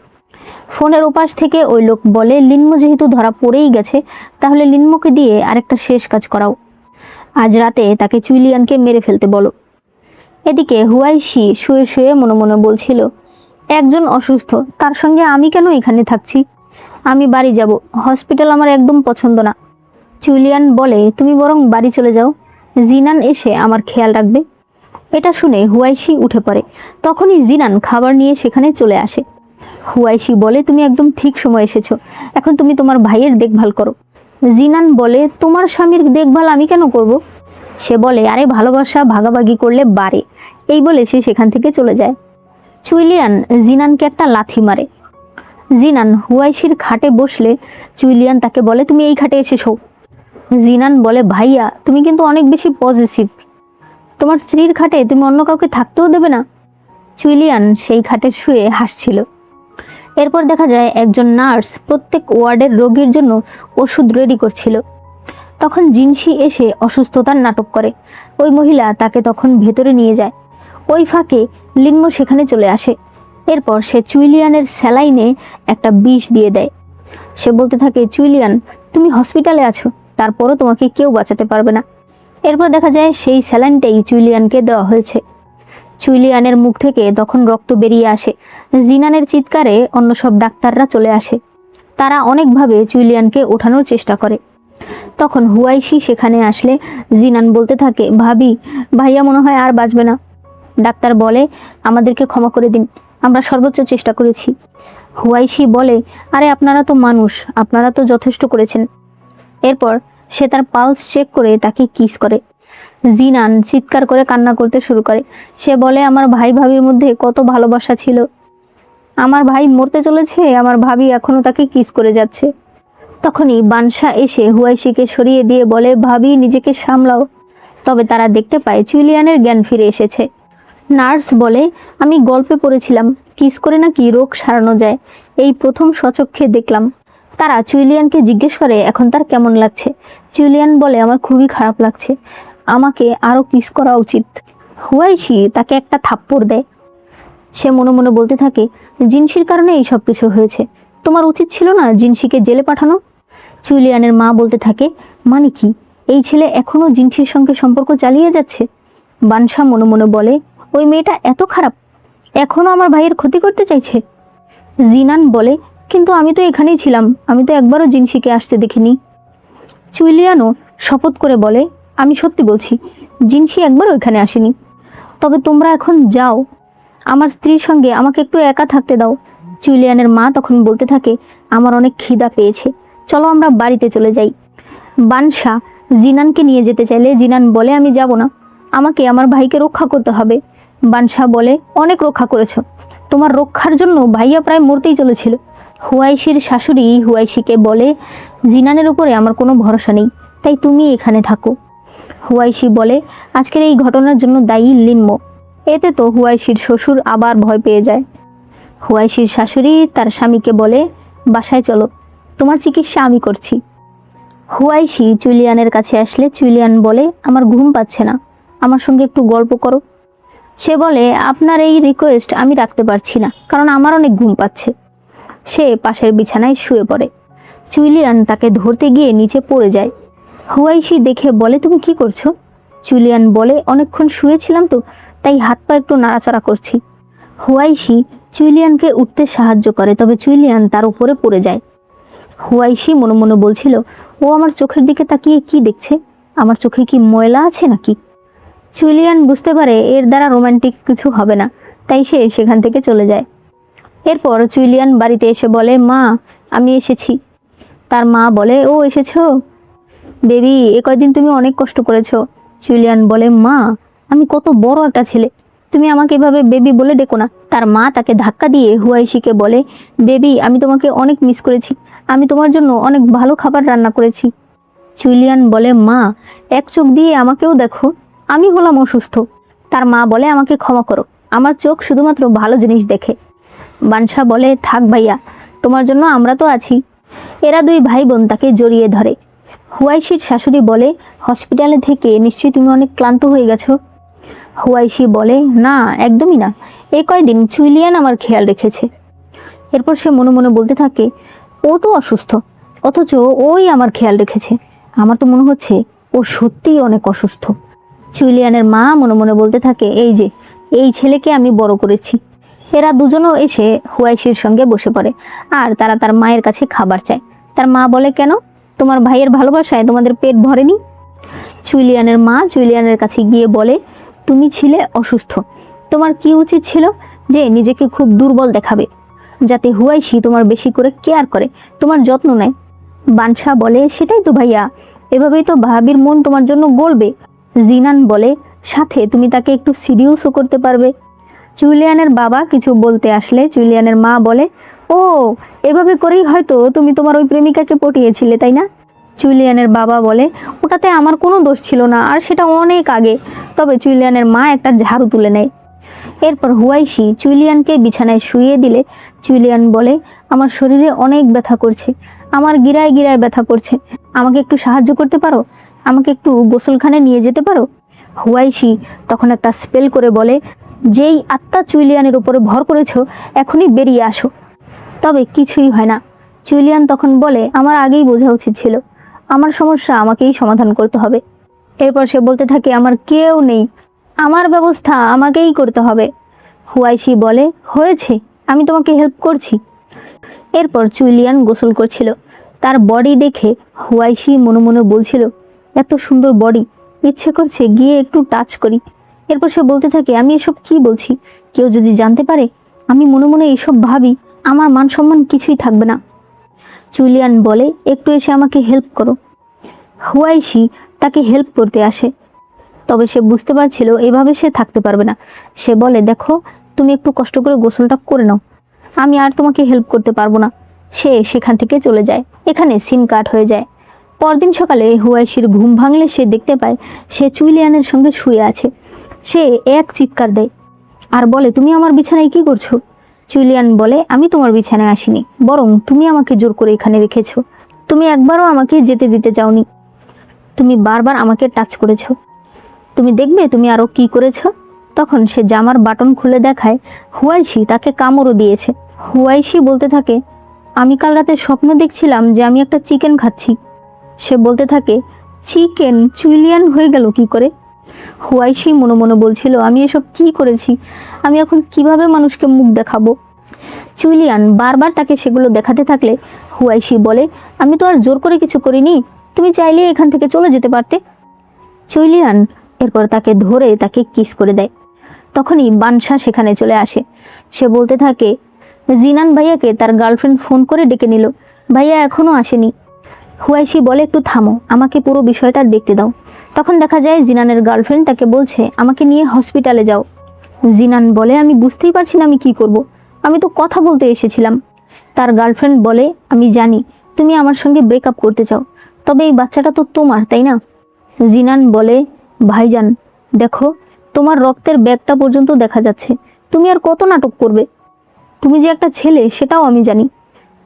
ফোনের ওপাশ থেকে ওই লোক বলে, লিনমো যেহেতু ধরা পড়েই গেছে, তাহলে লিনমোকে দিয়ে আরেকটা শেষ কাজ করাও। আজ রাতে তাকে চুইলিয়ানকে মেরে ফেলতে বলো। এদিকে হুয়াইশি শুয়ে শুয়ে মনে মনে বলছিল, একজন অসুস্থ, তার সঙ্গে আমি কেন এখানে থাকছি? আমি বাড়ি যাব, হসপিটাল আমার একদম পছন্দ না। চুইলিয়ান বলে, তুমি বরং বাড়ি চলে যাও, জিনান এসে আমার খেয়াল রাখবে। এটা শুনে হুয়াইশি উঠে পড়ে। তখনই জিনান খাবার নিয়ে সেখানে চলে আসে। হুয়াইশি বলে, তুমি একদম ঠিক সময় এসেছো, এখন তুমি তোমার ভাইয়ের দেখভাল করো। জিনান বলে, তোমার স্বামীর দেখভাল আমি কেন করব? সে বলে, আরে ভালোবাসা ভাগাভাগি করলে বাড়ে। এই বলে সে সেখান থেকে চলে যায়। চুইলিয়ান জিনানকে একটা লাথি মারে। জিনান হুয়াইশির খাটে বসলে চুইলিয়ান তাকে বলে, তুমি এই খাটে এসে শোও। জিনান বলে, ভাইয়া তুমি কিন্তু অনেক বেশি পজিটিভ, তোমার স্ত্রীর খাটে তুমি অন্য কাউকে থাকতেও দেবে না। চুইলিয়ান সেই খাটে শুয়ে হাসছিল। এরপর দেখা যায় একজন নার্স প্রত্যেক ওয়ার্ডের রোগীর জন্য ওষুধ রেডি করছিল। তখন জিনশি এসে অসুস্থতার নাটক করে। ওই মহিলা তাকে তখন ভেতরে নিয়ে যায়। ওই ফাঁকে লিনমো সেখানে চলে আসে। এরপর সে চুইলিয়ানের স্যালাইনে একটা বিষ দিয়ে দেয়। সে বলতে থাকে, চুইলিয়ান তুমি হসপিটালে আছো, তারপরও তোমাকে কেউ বাঁচাতে পারবে না। এরপর দেখা যায় সেই স্যালাইনটাই চুইলিয়ানকে দেওয়া হয়েছে। জুলিয়ানের মুখ থেকে তখন রক্ত বেরিয়ে আসে। জিনানের চিৎকারে অন্য সব ডাক্তাররা চলে আসে। তারা অনেকভাবে জুলিয়ানকে ওঠানোর চেষ্টা করে। তখন হুয়াইশি সেখানে আসলে জিনান বলতে থাকে, ভাবি, ভাইয়া মনে হয় আর বাঁচবে না। ডাক্তার বলে, আমাদেরকে ক্ষমা করে দিন, আমরা সর্বোচ্চ চেষ্টা করেছি। হুয়াইশি বলে, আরে আপনারা তো মানুষ, আপনারা তো যথেষ্ট করেছেন। এরপর সে তার পালস চেক করে তাকে কিস করে। জিনান চিৎকার করে কান্না করতে শুরু করে। সে বলে, আমার ভাই ভাবির মধ্যে কত ভালোবাসা ছিল, আমার ভাই মরতে চলেছে, আমার ভাবি এখনো তাকে কিস করে যাচ্ছে। তখনই বানশা এসে হুয়াইশিকে সরিয়ে দিয়ে বলে, ভাবি নিজেকে সামলাও। তবে তারা দেখতে পায় জুলিয়ানের জ্ঞান ফিরে এসেছে। নার্স বলে, আমি গল্পে পড়েছিলাম কিস করে নাকি রোগ সারানো যায়, এই প্রথম স্বচক্ষে দেখলাম। তারা জুলিয়ানকে জিজ্ঞেস করে এখন তার কেমন লাগছে। জুলিয়ান বলে, আমার খুবই খারাপ লাগছে, আমাকে আরও কিস করা উচিত। হুয়াইশি তাকে একটা থাপ্পড় দেয়। সে মনে মনে বলতে থাকে, জিনসির কারণে এই সব কিছু হয়েছে, তোমার উচিত ছিল না জিনসিকে জেলে পাঠানো। জুলিয়ানের মা বলতে থাকে, মানে কি, এই ছেলে এখনো জিনসির সঙ্গে সম্পর্ক চালিয়ে যাচ্ছে? বানশা মনে মনে বলে, ওই মেয়েটা এত খারাপ, এখনো আমার ভাইয়ের ক্ষতি করতে চাইছে। জিনান বলে, কিন্তু আমি তো এখানেই ছিলাম, আমি তো একবারও জিনসিকে আসতে দেখিনি। জুলিয়ানও শপথ করে বলে, আমি সত্যি বলছি, জিনসি একবারও এখানে আসেনি। তবে তোমরা এখন যাও, আমার স্ত্রীর সঙ্গে আমাকে একটু একা থাকতে দাও। জুলিয়ানের মা তখন বলতে থাকে, আমার অনেক খিদা পেয়েছে, চলো আমরা বাড়িতে চলে যাই। বানশা জিনানকে নিয়ে যেতে চাইলে জিনান বলে, আমি যাব না, আমাকে আমার ভাইকে রক্ষা করতে হবে। বানশা বলে, অনেক রক্ষা করেছ, তোমার রক্ষার জন্য ভাইয়া প্রায় মরতেই চলেছিল। হুয়াইশির শাশুড়ি হুয়াইশিকে বলে, জিনানের উপরে আমার কোনো ভরসা নেই, তাই তুমি এখানে থাকো। হুয়াইশি বলে, আজকের এই ঘটনার জন্য দায়ী লিনমো। এতে তো হুয়াইশির শ্বশুর আবার ভয় পেয়ে যায়। হুয়াইশির শাশুড়ি তার স্বামীকে বলে, বাসায় চলো, তোমার চিকিৎসা আমি করছি। হুয়াইশি জুলিয়ানের কাছে আসলে জুলিয়ান বলে, আমার ঘুম পাচ্ছে না, আমার সঙ্গে একটু গল্প করো। সে বলে, আপনার এই রিকোয়েস্ট আমি রাখতে পারছি না, কারণ আমার অনেক ঘুম পাচ্ছে। সে পাশের বিছানায় শুয়ে পড়ে। জুলিয়ান তাকে ধরতে গিয়ে নিচে পড়ে যায়। হুয়াইশি দেখে বলে, তুমি কি করছো? জুলিয়ান বলে, অনেকক্ষণ শুয়েছিলাম তো, তাই হাত পা একটু নাড়াচাড়া করছি। হুয়াইশি জুলিয়ানকে উঠতে সাহায্য করে, তবে জুলিয়ান তার উপরে পড়ে যায়। হুয়াইশি মনে মনে বলছিল, ও আমার চোখের দিকে তাকিয়ে কি দেখছে, আমার চোখে কি ময়লা আছে নাকি? জুলিয়ান বুঝতে পারে এর দ্বারা রোমান্টিক কিছু হবে না, তাই সে সেখান থেকে চলে যায়। এরপর জুলিয়ান বাড়িতে এসে বলে, মা আমি এসেছি। তার মা বলে, ও এসেছো বেবি, এ কয়দিন তুমি অনেক কষ্ট করেছো। জুলিয়ান বলে, মা আমি কত বড় একটা ছেলে, তুমি আমাকে এভাবে বেবি বলে ডেকো না। তার মা তাকে ধাক্কা দিয়ে হুয়াইশিকে বলে, বেবি আমি তোমাকে অনেক মিস করেছি, আমি তোমার জন্য অনেক ভালো খাবার রান্না করেছি। জুলিয়ান বলে, মা এক চোখ দিয়ে আমাকেও দেখো, আমি হলাম অসুস্থ। তার মা বলে, আমাকে ক্ষমা করো, আমার চোখ শুধুমাত্র ভালো জিনিস দেখে। বানশা বলে, থাক ভাইয়া, তোমার জন্য আমরা তো আছি। এরা দুই ভাই বোন তাকে জড়িয়ে ধরে। হুয়াইশির শাশুড়ি বলে, হসপিটালে থেকে নিশ্চয়ই তুমি অনেক ক্লান্ত হয়ে গেছো। হুয়াইশি বলে, না একদমই না, এই কয়দিন জুলিয়ান আমার খেয়াল রেখেছে। এরপর সে মনে মনে বলতে থাকে, ও তো অসুস্থ, অথচ ওই আমার খেয়াল রেখেছে, আমার তো মনে হচ্ছে ও সত্যিই অনেক অসুস্থ। জুলিয়ানের মা মনে মনে বলতে থাকে, এই যে এই ছেলেকে আমি বড় করেছি। এরা দুজনও এসে হুয়াইশির সঙ্গে বসে পড়ে, আর তারা তার মায়ের কাছে খাবার চায়। তার মা বলে, কেন, তোমার ভাইয়ের ভালোবাসায় তোমাদের পেট ভরেনি? জুলিয়ানের মা জুলিয়ানের কাছে গিয়ে বলে, তুমি ছিলে অসুস্থ, তোমার কি উচিত ছিল যে নিজেকে খুব দুর্বল দেখাবে, যাতে হুয়াইশি তোমার বেশি করে কেয়ার করে, তোমার যত্ন নেয়। বানশা বলে, সেটাই তো ভাইয়া, এভাবেই তো ভাবির মন তোমার জন্য গলবে। জিনান বলে, সাথে তুমি তাকে একটু সিরিয়াসও করতে পারবে। জুলিয়ানের বাবা কিছু বলতে আসলে জুলিয়ানের মা বলে, ও এভাবে করেই হয়তো তুমি তোমার ওই প্রেমিকাকে পটিয়েছিলে, তাই না? জুলিয়ানের বাবা বলে, ওটাতে আমার কোনো দোষ ছিল না, আর সেটা অনেক আগে। তবে জুলিয়ানের মা একটা ঝাড়ু তুলে নেয়। এরপর হুয়াইশি জুলিয়ানকে বিছানায় শুইয়ে দিলে জুলিয়ান বলে, আমার শরীরে অনেক ব্যথা করছে, আমার গিরায় গিরায় ব্যথা করছে, আমাকে একটু সাহায্য করতে পারো, আমাকে একটু গোসলখানে নিয়ে যেতে পারো? হুয়াইশি তখন একটা স্পেল করে বলে, যেই আত্মা জুলিয়ানের উপরে ভর করেছ এখনই বেরিয়ে আসো। তবে কিছুই হয় না। জুলিয়ান তখন বলে, আমার আগেই বোঝা উচিত ছিল, আমার সমস্যা আমাকেই সমাধান করতে হবে। এরপর সে বলতে থাকে, আমার কেউ নেই, আমার ব্যবস্থা আমাকেই করতে হবে। হুয়াইশি বলে, হয়েছে, আমি তোমাকে হেল্প করছি। এরপর চুইলিয়ান গোসল করছিল। তার বডি দেখে হুয়াইশি মনে মনে বলছিল, এত সুন্দর বডি, ইচ্ছে করছে গিয়ে একটু টাচ করি। এরপর সে বলতে থাকে, আমি এসব কি বলছি, কেউ যদি জানতে পারে আমি মনে মনে এইসব ভাবি, আমার মান সম্মান কিছুই থাকবে না। চুইলিয়ান বলে, একটু এসে আমাকে হেল্প করো। হুয়াইশি তাকে হেল্প করতে আসে, তবে সে বুঝতে পারছিল এভাবে সে থাকতে পারবে না। সে বলে, দেখো, তুমি একটু কষ্ট করে গোসলটা করে নাও, আমি আর তোমাকে হেল্প করতে পারবো না। সে সেখান থেকে চলে যায়। এখানে সিন কাট হয়ে যায়। পরদিন সকালে হুয়াইশির ঘুম ভাঙলে সে দেখতে পায় সে চুইলিয়ানের সঙ্গে শুয়ে আছে। সে এক চিৎকার দেয় আর বলে, তুমি আমার বিছানায় কি করছো? চুইলিয়ান বলে, আমি তোমার বিছানায় আসিনি, বরং তুমি আমাকে জোর করে এখানে রেখেছো। তুমি একবারও আমাকে যেতে দিতে চাওনি, তুমি বারবার আমাকে টাচ করেছো, তুমি দেখবে তুমি আরো কি করেছো। তখন সে জামার বাটন খুলে দেখায় হুয়াইশি তাকে কামড়ও দিয়েছে। হুয়াইশি বলতে থাকে, আমি কাল রাতে স্বপ্ন দেখছিলাম যে আমি একটা চিকেন খাচ্ছি। সে বলতে থাকে, চিকেন চুইলিয়ান হয়ে গেল কি করে? হুয়াইশি মনে মনে বলছিল, আমি এসব কি করেছি, আমি এখন কিভাবে মানুষকে মুখ দেখাবো। চুইলিয়ান বারবার তাকে সেগুলো দেখাতে থাকলে হুয়াইশি বলে, আমি তো আর জোর করে কিছু করিনি, তুমি চাইলে এখান থেকে চলে যেতে পারতে। চুইলিয়ান এরপর তাকে ধরে তাকে কিস করে দেয়। তখনই বানশা সেখানে চলে আসে। সে বলতে থাকে, জিনান ভাইয়াকে তার গার্লফ্রেন্ড ফোন করে ডেকে নিল, ভাইয়া এখনও আসেনি। হুয়াইশি বলে, একটু থামো, আমাকে পুরো বিষয়টা দেখতে দাও। তখন দেখা যায় জিনানের গার্লফ্রেন্ড তাকে বলছে, আমাকে নিয়ে হসপিটালে যাও। জিনান বলে, আমি বুঝতেই পারছি না আমি কি করব, আমি তো কথা বলতে এসেছিলাম। তার গার্লফ্রেন্ড বলে, আমি জানি তুমি আমার সঙ্গে ব্রেকআপ করতে চাও, তবে এই বাচ্চাটা তো তোমার, তাই না? জিনান বলে, ভাইজান দেখো, তোমার রক্তের ব্যাগটা পর্যন্ত দেখা যাচ্ছে, তুমি আর কত নাটক করবে? তুমি যে একটা ছেলে সেটাও আমি জানি।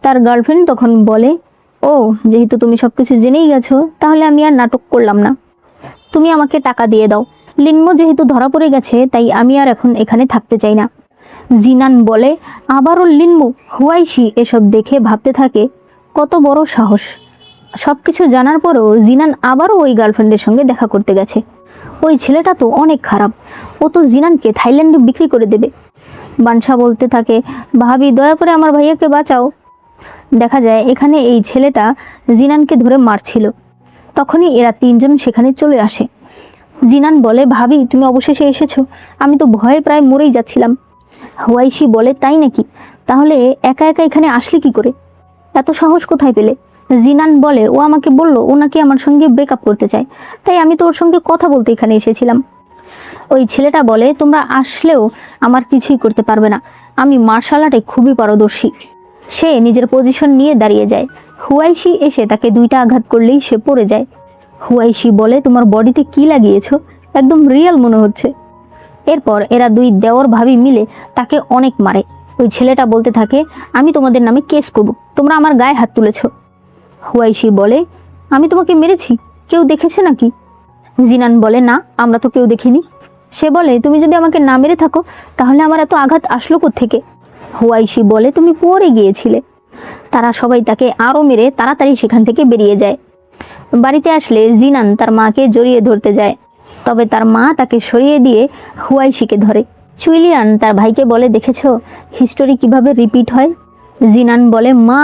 তার গার্লফ্রেন্ড তখন বলে, ও যেহেতু তুমি সব কিছু জেনেই গেছো, তাহলে আমি আর নাটক করলাম না, তুমি আমাকে টাকা দিয়ে দাও। লিনমো যেহেতু ধরা পড়ে গেছে, তাই আমি আর এখন এখানে থাকতে চাই না। জিনান বলে, আবারও লিনমো? হুয়াইশি এসব দেখে ভাবতে থাকে, কত বড় সাহস। সব কিছু জানার পরেও জিনান আবারও ওই গার্লফ্রেন্ডের সঙ্গে দেখা করতে গেছে। ওই ছেলেটা তো অনেক খারাপ, ও তো জিনানকে থাইল্যান্ডে বিক্রি করে দেবে। বানশা বলতে থাকে, ভাবি দয়া করে আমার ভাইয়াকে বাঁচাও। দেখা যায় এখানে এই ছেলেটা জিনানকে ধরে মারছিল। তখনই এরা তিনজন সেখানে চলে আসে। জিনান বলে, ভাবি তুমি অবশেষে এসেছো, আমি তো ভয়ে প্রায় মরেই যাচ্ছিলাম। হুয়াইশি বলে, তাই নাকি? তাহলে একা একা এখানে আসলে কি করে, এত সাহস কোথায় পেলে? জিনান বলে, ও আমাকে বলল ও নাকি আমার সঙ্গে ব্রেকআপ করতে চায়, তাই আমি তো ওর সঙ্গে কথা বলতে এখানে এসেছিলাম। ওই ছেলেটা বলে, তোমরা আসলেও আমার কিছুই করতে পারবে না, আমি মার্শাল আর্টে খুবই পারদর্শী। সে নিজের পজিশন নিয়ে দাঁড়িয়ে যায়। হুয়াইশি এসে তাকে দুইটা আঘাত করলেই সে পড়ে যায়। হুয়াইশি বলে, তোমার বডিতে কি লাগিয়েছো, একদম রিয়েল মনে হচ্ছে। এরপর এরা দুই দেওর ভাবি মিলে তাকে অনেক মারে। ওই ছেলেটা বলতে থাকে, আমি তোমাদের নামে কেস করব, তোমরা আমার গায়ে হাত তুলেছ। হুয়াইশি বলে, আমি তোমাকে মেরেছি, কেউ দেখেছে নাকি? জিনান বলে, না, আমরা তো কেউ দেখিনি। সে বলে, তুমি যদি আমাকে না মেরে থাকো তাহলে আমার এত আঘাত আসলো কোত্থেকে? হুয়াইশি বলে, তুমি পড়ে গিয়েছিলে। তারা সবাই তাকে আরও মেরে তাড়াতাড়ি সেখান থেকে বেরিয়ে যায়। বাড়িতে আসলে জিনান তার মাকে জড়িয়ে ধরতে যায়, তবে তার মা তাকে সরিয়ে দিয়ে হুয়াইশিকে ধরে। চুইলিয়ান তার ভাইকে বলে, দেখেছো হিস্টোরি কিভাবে রিপিট হয়? জিনান বলে, মা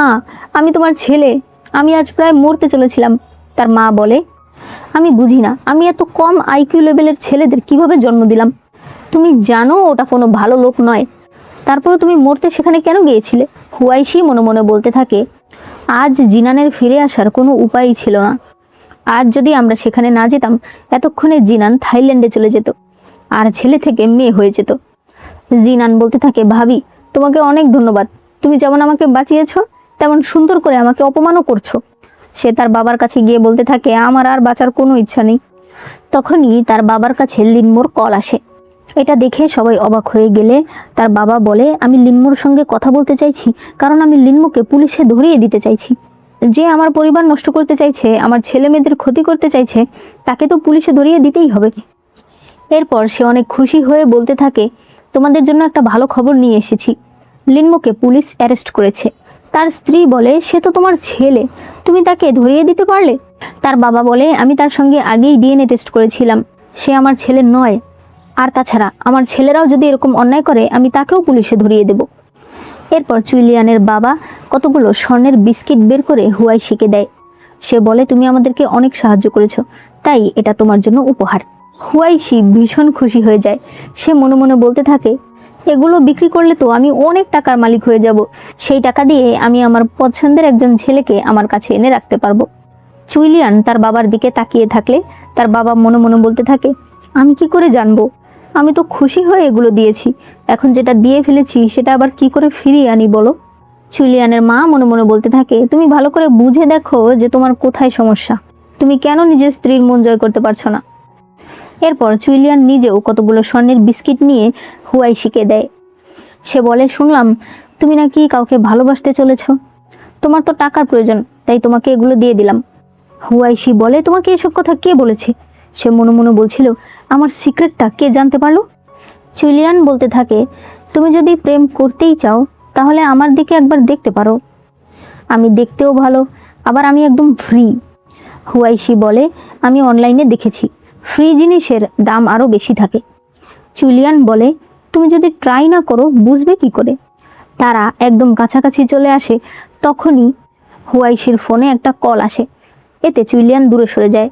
আমি তোমার ছেলে, আমি আজ প্রায় মরতে চলেছিলাম। তার মা বলে, আমি বুঝি না আমি এত কম আইকিউ লেভেলের ছেলেদের কিভাবে জন্ম দিলাম। তুমি জানো ওটা কোনো ভালো লোক নয়, তারপরে তুমি মরতে সেখানে কেন গিয়েছিলে? হুয়াইশি মনে মনে বলতে থাকে, আজ জিনানের ফিরে আসার কোনো উপায়ই ছিল না। আজ যদি আমরা সেখানে না যেতাম, এতক্ষণে জিনান থাইল্যান্ডে চলে যেত আর ছেলে থেকে মেয়ে হয়ে যেত। জিনান বলতে থাকে, ভাবি তোমাকে অনেক ধন্যবাদ, তুমি যেমন আমাকে বাঁচিয়েছ তেমন সুন্দর করে আমাকে অপমানও করছো। সে তার বাবার কাছে গিয়ে বলতে থাকে, আমার আর বাঁচার কোনো ইচ্ছা নেই। তখনই তার বাবার কাছে লিনমোর কল আসে। এটা দেখে সবাই অবাক হয়ে গেলে তার বাবা বলে, আমি লিনমোর সঙ্গে কথা বলতে চাইছি, কারণ আমি লিনমোকে পুলিশে ধরিয়ে দিতে চাইছি। যে আমার পরিবার নষ্ট করতে চাইছে, আমার ছেলে মেয়েদের ক্ষতি করতে চাইছে, তাকে তো পুলিশে ধরিয়ে দিতেই হবে। এরপর সে অনেক খুশি হয়ে বলতে থাকে, তোমাদের জন্য একটা ভালো খবর নিয়ে এসেছি, লিনমোকে পুলিশ অ্যারেস্ট করেছে। তার স্ত্রী বলে, সে তো তোমার ছেলে, তুমি তাকে ধরিয়ে দিতে পারলে? তার বাবা বলে, আমি তার সঙ্গে আগেই ডিএনএ টেস্ট করেছিলাম, সে আমার ছেলে নয়। আর তাছাড়া আমার ছেলেরাও যদি এরকম অন্যায় করে আমি তাকেও পুলিশে ধরিয়ে দেব। এরপর জুলিয়ানের বাবা কতগুলো স্বর্ণের বিস্কিট বের করে হুয়াইশিকে দেয়। সে বলে, তুমি আমাদেরকে অনেক সাহায্য করেছো, তাই এটা তোমার জন্য উপহার। হুয়াইশি ভীষণ খুশি হয়ে যায়। সে মনে মনে বলতে থাকে, এগুলো বিক্রি করলে তো আমি অনেক টাকার মালিক হয়ে যাব। সেই টাকা দিয়ে আমি আমার পছন্দের একজন ছেলেকে আমার কাছে এনে রাখতে পারবো। জুলিয়ান তার বাবার দিকে তাকিয়ে থাকলে তার বাবা মনে মনে বলতে থাকে, আমি কি করে জানবো? আমি তো খুশি হয়ে এগুলো দিয়েছি, এখন যেটা দিয়ে ফেলেছি সেটা আবার কি করে ফিরিয়ে আনি বলো? জুলিয়ানের মা মনে মনে বলতে থাকে, তুমি ভালো করে বুঝে দেখো যে তোমার কোথায় সমস্যা। তুমি কেন নিজের স্ত্রীর মন জয় করতে পারছো না? এরপর জুলিয়ান নিজেও কতগুলো স্বর্ণের বিস্কিট নিয়ে হুয়াইশিকে দেয়। সে বলে, শুনলাম তুমি নাকি কাউকে ভালোবাসতে চলেছ। তোমার তো টাকার প্রয়োজন, তাই তোমাকে এগুলো দিয়ে দিলাম। হুয়াইশি বলে, তোমাকে এসব কথা কে বলেছে? সে মনে মনে বলছিল, আমার সিক্রেটটা কে জানতে পারলো? জুলিয়ান বলতে থাকে, তুমি যদি প্রেম করতেই চাও তাহলে আমার দিকে একবার দেখতে পারো। আমি দেখতেও ভালো, আবার আমি একদম ফ্রি। হুয়াইশি বলে, আমি অনলাইনে দেখেছি ফ্রি জিনিসের দাম আরও বেশি থাকে। জুলিয়ান বলে, তুমি যদি ট্রাই না করো বুঝবে কি করে? তারা একদম কাছাকাছি চলে আসে, তখনই হুয়াইশির ফোনে একটা কল আসে। এতে জুলিয়ান দূরে সরে যায়।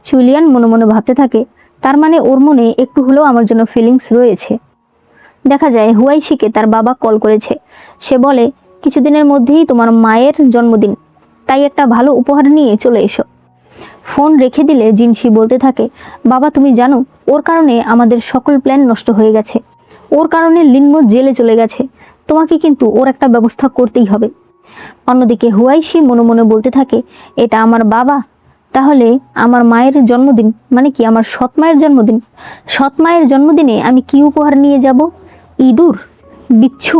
জুলিয়ান মনে মনে ভাবতে থাকে, তার মানে ওর মনে একটু হলেও আমার জন্য ফিলিংস রয়েছে। দেখা যায় হুয়াইশিকে তার বাবা কল করেছে। সে বলে, কিছুদিনের মধ্যেই তোমার মায়ের জন্মদিন, তাই একটা ভালো উপহার নিয়ে চলে এসো। ফোন রেখে দিলে জিনসি বলতে থাকে, বাবা তুমি জানো ওর কারণে আমাদের সকল প্ল্যান নষ্ট হয়ে গেছে। ওর কারণে লিনমো জেলে চলে গেছে। তোমাকে কিন্তু ওর একটা ব্যবস্থা করতেই হবে। অন্যদিকে হুয়াইশি মনে মনে বলতে থাকে, এটা আমার বাবা, তাহলে আমার মায়ের জন্মদিন মানে কি আমার সৎ মায়ের জন্মদিন? সৎ মায়ের জন্মদিনে আমি কি উপহার নিয়ে যাব? ইঁদুর, বিচ্ছু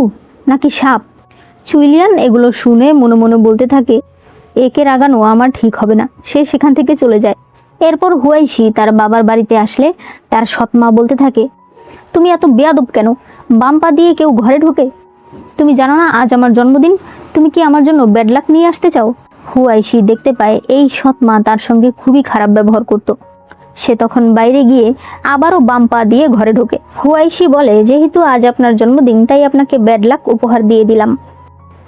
নাকি সাপ? জুলিয়ান এগুলো শুনে মনে মনে বলতে থাকে, একে রাগানো আমার ঠিক হবে না। সে সেখান থেকে চলে যায়। এরপর হুয়াইশি তার বাবার বাড়িতে আসলে তার সৎ মা বলতে থাকে, তুমি এত বেয়াদব কেন? বাম পা দিয়ে কেউ ঘরে ঢোকে? তুমি জানো না আজ আমার জন্মদিন? তুমি কি আমার জন্য ব্যাড লাক নিয়ে আসতে চাও? হুয়াইশি দেখতে পায় এই সৎ মা তার সঙ্গে খুবই খারাপ ব্যবহার করত। সে তখন বাইরে গিয়ে আবারও বাম পা দিয়ে ঘরে ঢোকে। হুয়াইশি বলে, যেহেতু আজ আপনার জন্মদিন তাই আপনাকে ব্যাড লাক উপহার দিয়ে দিলাম।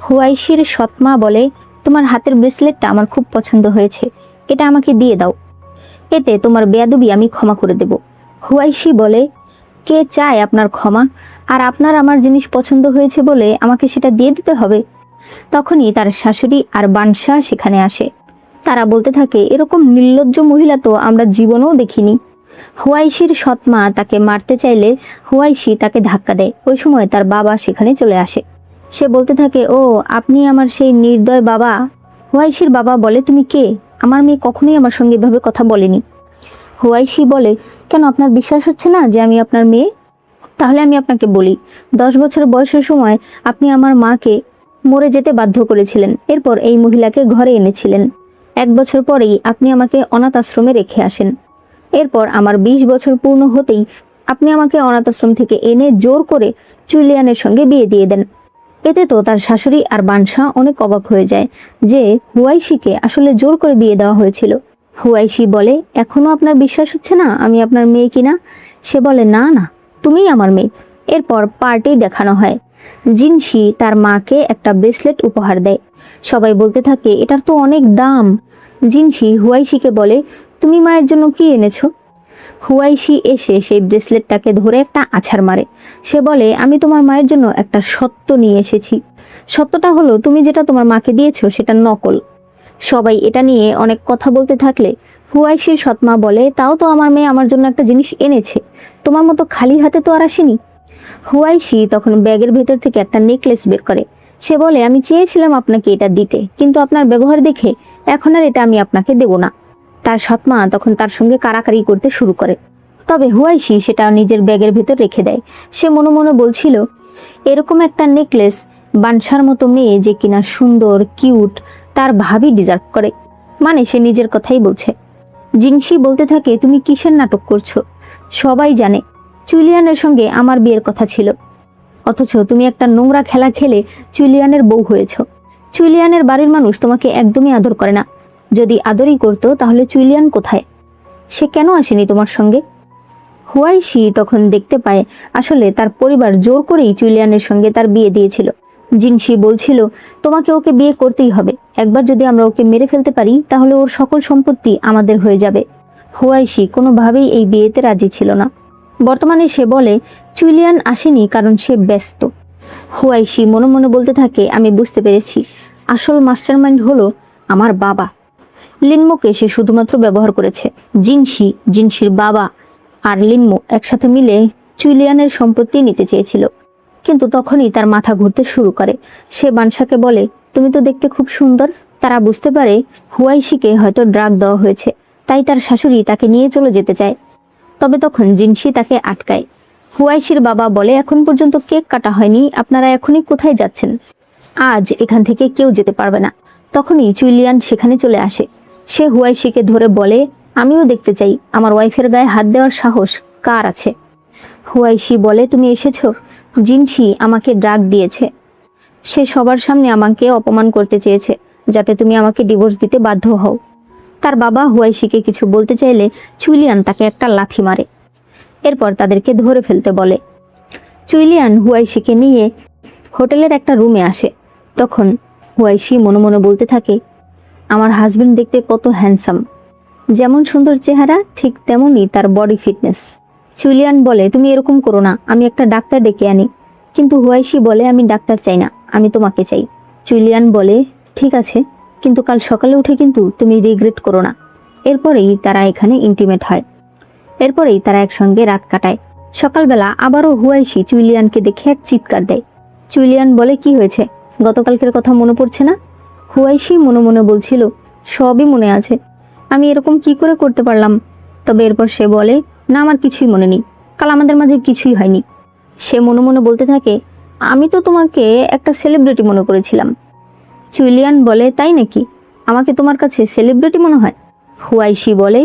হুয়াইশির সৎ মা বলে, তোমার হাতের ব্রেসলেটটা আমার খুব পছন্দ হয়েছে, এটা আমাকে দিয়ে দাও, এতে তোমার বেয়াদবি আমি ক্ষমা করে দেব। হুয়াইশি বলে, কে চায় আপনার ক্ষমা? আর আপনার আমার জিনিস পছন্দ হয়েছে বলে আমাকে সেটা দিয়ে দিতে হবে? তখনই তার শাশুড়ি আর বানশা সেখানে আসে। তারা বলতে থাকে, এরকম নির্লজ্জ মহিলা তো আমরা জীবনেও দেখিনি। হুয়াইশির সৎ মা তাকে মারতে চাইলে হুয়াইশি তাকে ধাক্কা দেয়। ওই সময় তার বাবা সেখানে চলে আসে। সে বলতে থাকে, ও আপনি আমার সেই নির্দয় বাবা? হুয়াইশির বাবা বলে, তুমি কে? আমার মেয়ে কখনোই আমার সঙ্গে এভাবে কথা বলেনি। হুয়াইশি বলে, কেন আপনার বিশ্বাস হচ্ছে না যে আমি আপনার মেয়ে? তাহলে আমি আপনাকে বলি, 10 বছর বয়সের সময় আপনি আমার মাকে মরে যেতে বাধ্য করেছিলেন। এরপর এই মহিলাকে ঘরে এনেছিলেন। 1 বছর পরেই আপনি আমাকে অনাথ আশ্রমে রেখে আসেন। এরপর আমার 20 বছর পূর্ণ হতেই আপনি আমাকে অনাথ আশ্রম থেকে এনে জোর করে জুলিয়ানের সঙ্গে বিয়ে দিয়ে দেন। এতে তো তার শাশুড়ি আর বানশা অনেক অবাক হয়ে যায় যে হুয়াইশিকে আসলে জোর করে বিয়ে দেওয়া হয়েছিল। হুয়াইশি বলে, এখনো আপনার বিশ্বাস হচ্ছে না আমি আপনার মেয়ে কিনা? সে বলে, না না, তুমিই আমার মেয়ে। এরপর পার্টি দেখানো হয়। জিনসি তার মাকে একটা ব্রেসলেট উপহার দেয়। সবাই বলতে থাকে, এটার তো অনেক দাম। জিনসি হুয়াইশিকে বলে, তুমি মায়ের জন্য কি এনেছো? হুয়াইশি এসে সেই ব্রেসলেটটাকে ধরে একটা আছাড় মারে। সে বলে, আমি তোমার মায়ের জন্য একটা সত্য নিয়ে এসেছি। সত্যটা হলো, তুমি যেটা তোমার মাকে দিয়েছো সেটা নকল। সবাই এটা নিয়ে অনেক কথা বলতে থাকলে হুয়াইশির সৎমা বলে, তাও তো আমার মেয়ে আমার জন্য একটা জিনিস এনেছে, তোমার মতো খালি হাতে তো আর আসেনি। হুয়াইশি তখন ব্যাগের ভেতর থেকে একটা নেকলেস বের করে। সে বলে, আমি চেয়েছিলাম আপনাকে এটা দিতে, কিন্তু আপনার ব্যবহার দেখে এখন আর এটা আমি আপনাকে দেব না। তার সৎমা তখন তার সঙ্গে কারাকারি করতে শুরু করে। তবে হুয়াইশি সেটা নিজের ব্যাগের ভেতর রেখে দেয়। সে মনে মনে বলছিল, এরকম একটা নেকলেস বানশার মতো মেয়ে যে কিনা সুন্দর কিউট, তার ভাবি ডিজার্ভ করে। মানে সে নিজের কথাই বলছে। জিনসি বলতে থাকে, তুমি কিসের নাটক করছো? সবাই জানে জুলিয়ানের সঙ্গে আমার বিয়ের কথা ছিল, অথচ তুমি একটা নোংরা খেলা খেলে জুলিয়ানের বউ হয়েছ। জুলিয়ানের বাড়ির মানুষ তোমাকে একদমই আদর করে না। যদি আদরই করতো তাহলে জুলিয়ান কোথায়? সে কেন আসেনি তোমার সঙ্গে? হুয়াইশি তখন দেখতে পায় আসলে তার পরিবার জোর করেই জুলিয়ানের সঙ্গে তার বিয়ে দিয়েছিল। জিনশি বলছিল, তোমাকে ওকে বিয়ে করতেই হবে, একবার যদি আমরা ওকে মেরে ফেলতে পারি তাহলে ওর সকল সম্পত্তি আমাদের হয়ে যাবে। হুয়াইশি কোনোভাবেই এই বিয়েতে রাজি ছিল না। বর্তমানে সে বলে জুলিয়ান আসেনি কারণ সে ব্যস্ত। হুয়াইশি মনে মনে বলতে থাকে, আমি বুঝতে পেরেছি, আসল মাস্টারমাইন্ড হলো আমার বাবা। লিনমোকে সে শুধুমাত্র ব্যবহার করেছে। জিনশির বাবা আর লিনমো একসাথে মিলে জুলিয়ানের সম্পত্তি নিতে চেয়েছিল, কিন্তু তখনই তার মাথা ঘুরতে শুরু করে। সে বানসাকে বলে, তুমি তো দেখতে খুব সুন্দর। তারা বুঝতে পারে হুয়াইশিকে হয়তো ড্রাগ দেওয়া হয়েছে, তাই তার শাশুড়ি তাকে নিয়ে চলে যেতে চায়। তবে তখন জিনশি তাকে আটকায়। হুয়াইশির বাবা বলে, এখন পর্যন্ত কেক কাটা হয়নি, আপনারা এখনই কোথায় যাচ্ছেন? আজ এখান থেকে কেউ যেতে পারবে না। তখনই জুলিয়ান সেখানে চলে আসে। সে হুয়াইশিকে ধরে বলে, আমিও দেখতে চাই আমার ওয়াইফের গায়ে হাত দেওয়ার সাহস কার আছে। হুয়াইশি বলে, তুমি এসেছো? জিনশি আমাকে ড্রাগ দিয়েছে। সে সবার সামনে আমাকে অপমান করতে চেয়েছে যাতে তুমি আমাকে ডিভোর্স দিতে বাধ্য হও। তার বাবা হুয়াইশিকে কিছু বলতে চাইলে জুলিয়ান তাকে একটা লাথি মারে। এরপর তাদেরকে ধরে ফেলতে বলে। জুলিয়ান হুয়াইশিকে নিয়ে হোটেলের একটা রুমে আসে। তখন হুয়াইশি মনে মনে বলতে থাকে, আমার হাজবেন্ড দেখতে কত হ্যান্ডসাম, যেমন সুন্দর চেহারা ঠিক তেমনই তার বডি ফিটনেস। জুলিয়ান বলে, তুমি এরকম করো না, আমি একটা ডাক্তার ডেকে আনি। কিন্তু হুয়াইশি বলে, আমি ডাক্তার চাই না, আমি তোমাকে চাই। জুলিয়ান বলে, ঠিক আছে, কিন্তু কাল সকালে উঠে কিন্তু তুমি রিগ্রেট করো না। এরপরেই তারা এখানে ইন্টিমেট হয়। এরপরেই তারা একসঙ্গে রাত কাটায়। সকালবেলা আবারও হুয়াইশি জুলিয়ানকে দেখে এক চিৎকার দেয়। জুলিয়ান বলে, কি হয়েছে, গতকালকের কথা মনে পড়ছে না? হুয়াইশি মনে মনে বলছিল, সবই মনে আছে, আমি এরকম কি করে করতে পারলাম? তবে এরপর সে বলে, না, আমার কিছুই মনে নেই, কাল আমাদের মাঝে কিছুই হয়নি। সে মনে মনে বলতে থাকে, আমি তো তোমাকে একটা সেলিব্রিটি মনে করেছিলাম। জুলিয়ান বলে, তাই নাকি? আমাকে তোমার কাছে সেলিব্রিটি মনে হয়? হুয়াইশি বলে,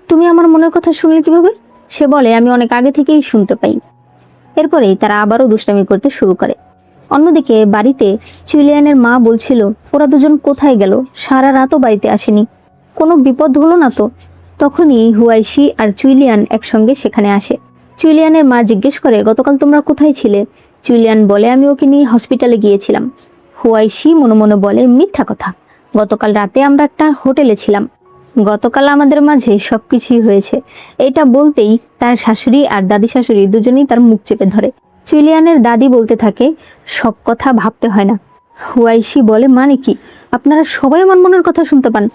তুমি আমার মনের কথা শুনলে কিভাবে? সে বলে, আমি অনেক আগে থেকেই শুনতে পাই। এরপরেই তারা আবারও দুষ্টামি করতে শুরু করে। অন্যদিকে বাড়িতে জুলিয়ানের মা বলছিল, ওরা দুজন কোথায় গেল, সারা রাতও বাড়িতে আসেনি, কোনো বিপদ হলো না তো? তখনই হুয়াইশি আর জুলিয়ান একসঙ্গে সেখানে আসে। জুলিয়ানের মা জিজ্ঞেস করে, গতকাল তোমরা কোথায় ছিলে? জুলিয়ান বলে, আমি ওকে নিয়ে হসপিটালে গিয়েছিলাম। হুয়াইশি মনে মনে বলে, মিথ্যা কথা, গতকাল রাতে আমরা একটা হোটেলে ছিলাম। গতকাল আমাদের মাঝে সবকিছুই হয়েছে। এটা বলতেই তার শাশুড়ি আর দাদি শাশুড়ি দুজনেই তার মুখ চেপে ধরে। জুলিয়ানের দাদি বলতে থাকে, সব কথা ভাবতে হয় না। হুয়াইশি বলে, মানে কি, আপনারা সবাই আমার মনের কথা শুনতে পান?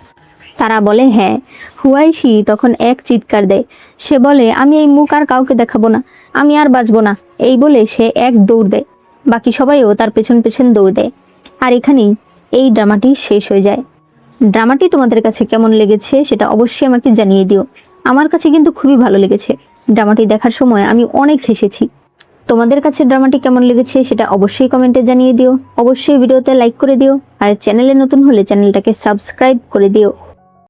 তারা বলে, হ্যাঁ। হুয়াইশি তখন এক চিৎকার দেয়। সে বলে, আমি এই মুখ আর কাউকে দেখাবো না, আমি আর বাঁচবো না। এই বলে সে এক দৌড় দেয়। বাকি সবাইও তার পেছন পেছন দৌড় দেয়। আর এখানেই এই ড্রামাটি শেষ হয়ে যায়। ড্রামাটি তোমাদের কাছে কেমন লেগেছে সেটা অবশ্যই আমাকে জানিয়ে দিও। আমার কাছে কিন্তু খুবই ভালো লেগেছে। ড্রামাটি দেখার সময় আমি অনেক হেসেছি। তোমাদের কাছে ড্রামাটি কেমন লেগেছে সেটা অবশ্যই কমেন্টে জানিয়ে দিও। অবশ্যই ভিডিওতে লাইক করে দিও, আর চ্যানেলে নতুন হলে চ্যানেলটাকে সাবস্ক্রাইব করে দিও।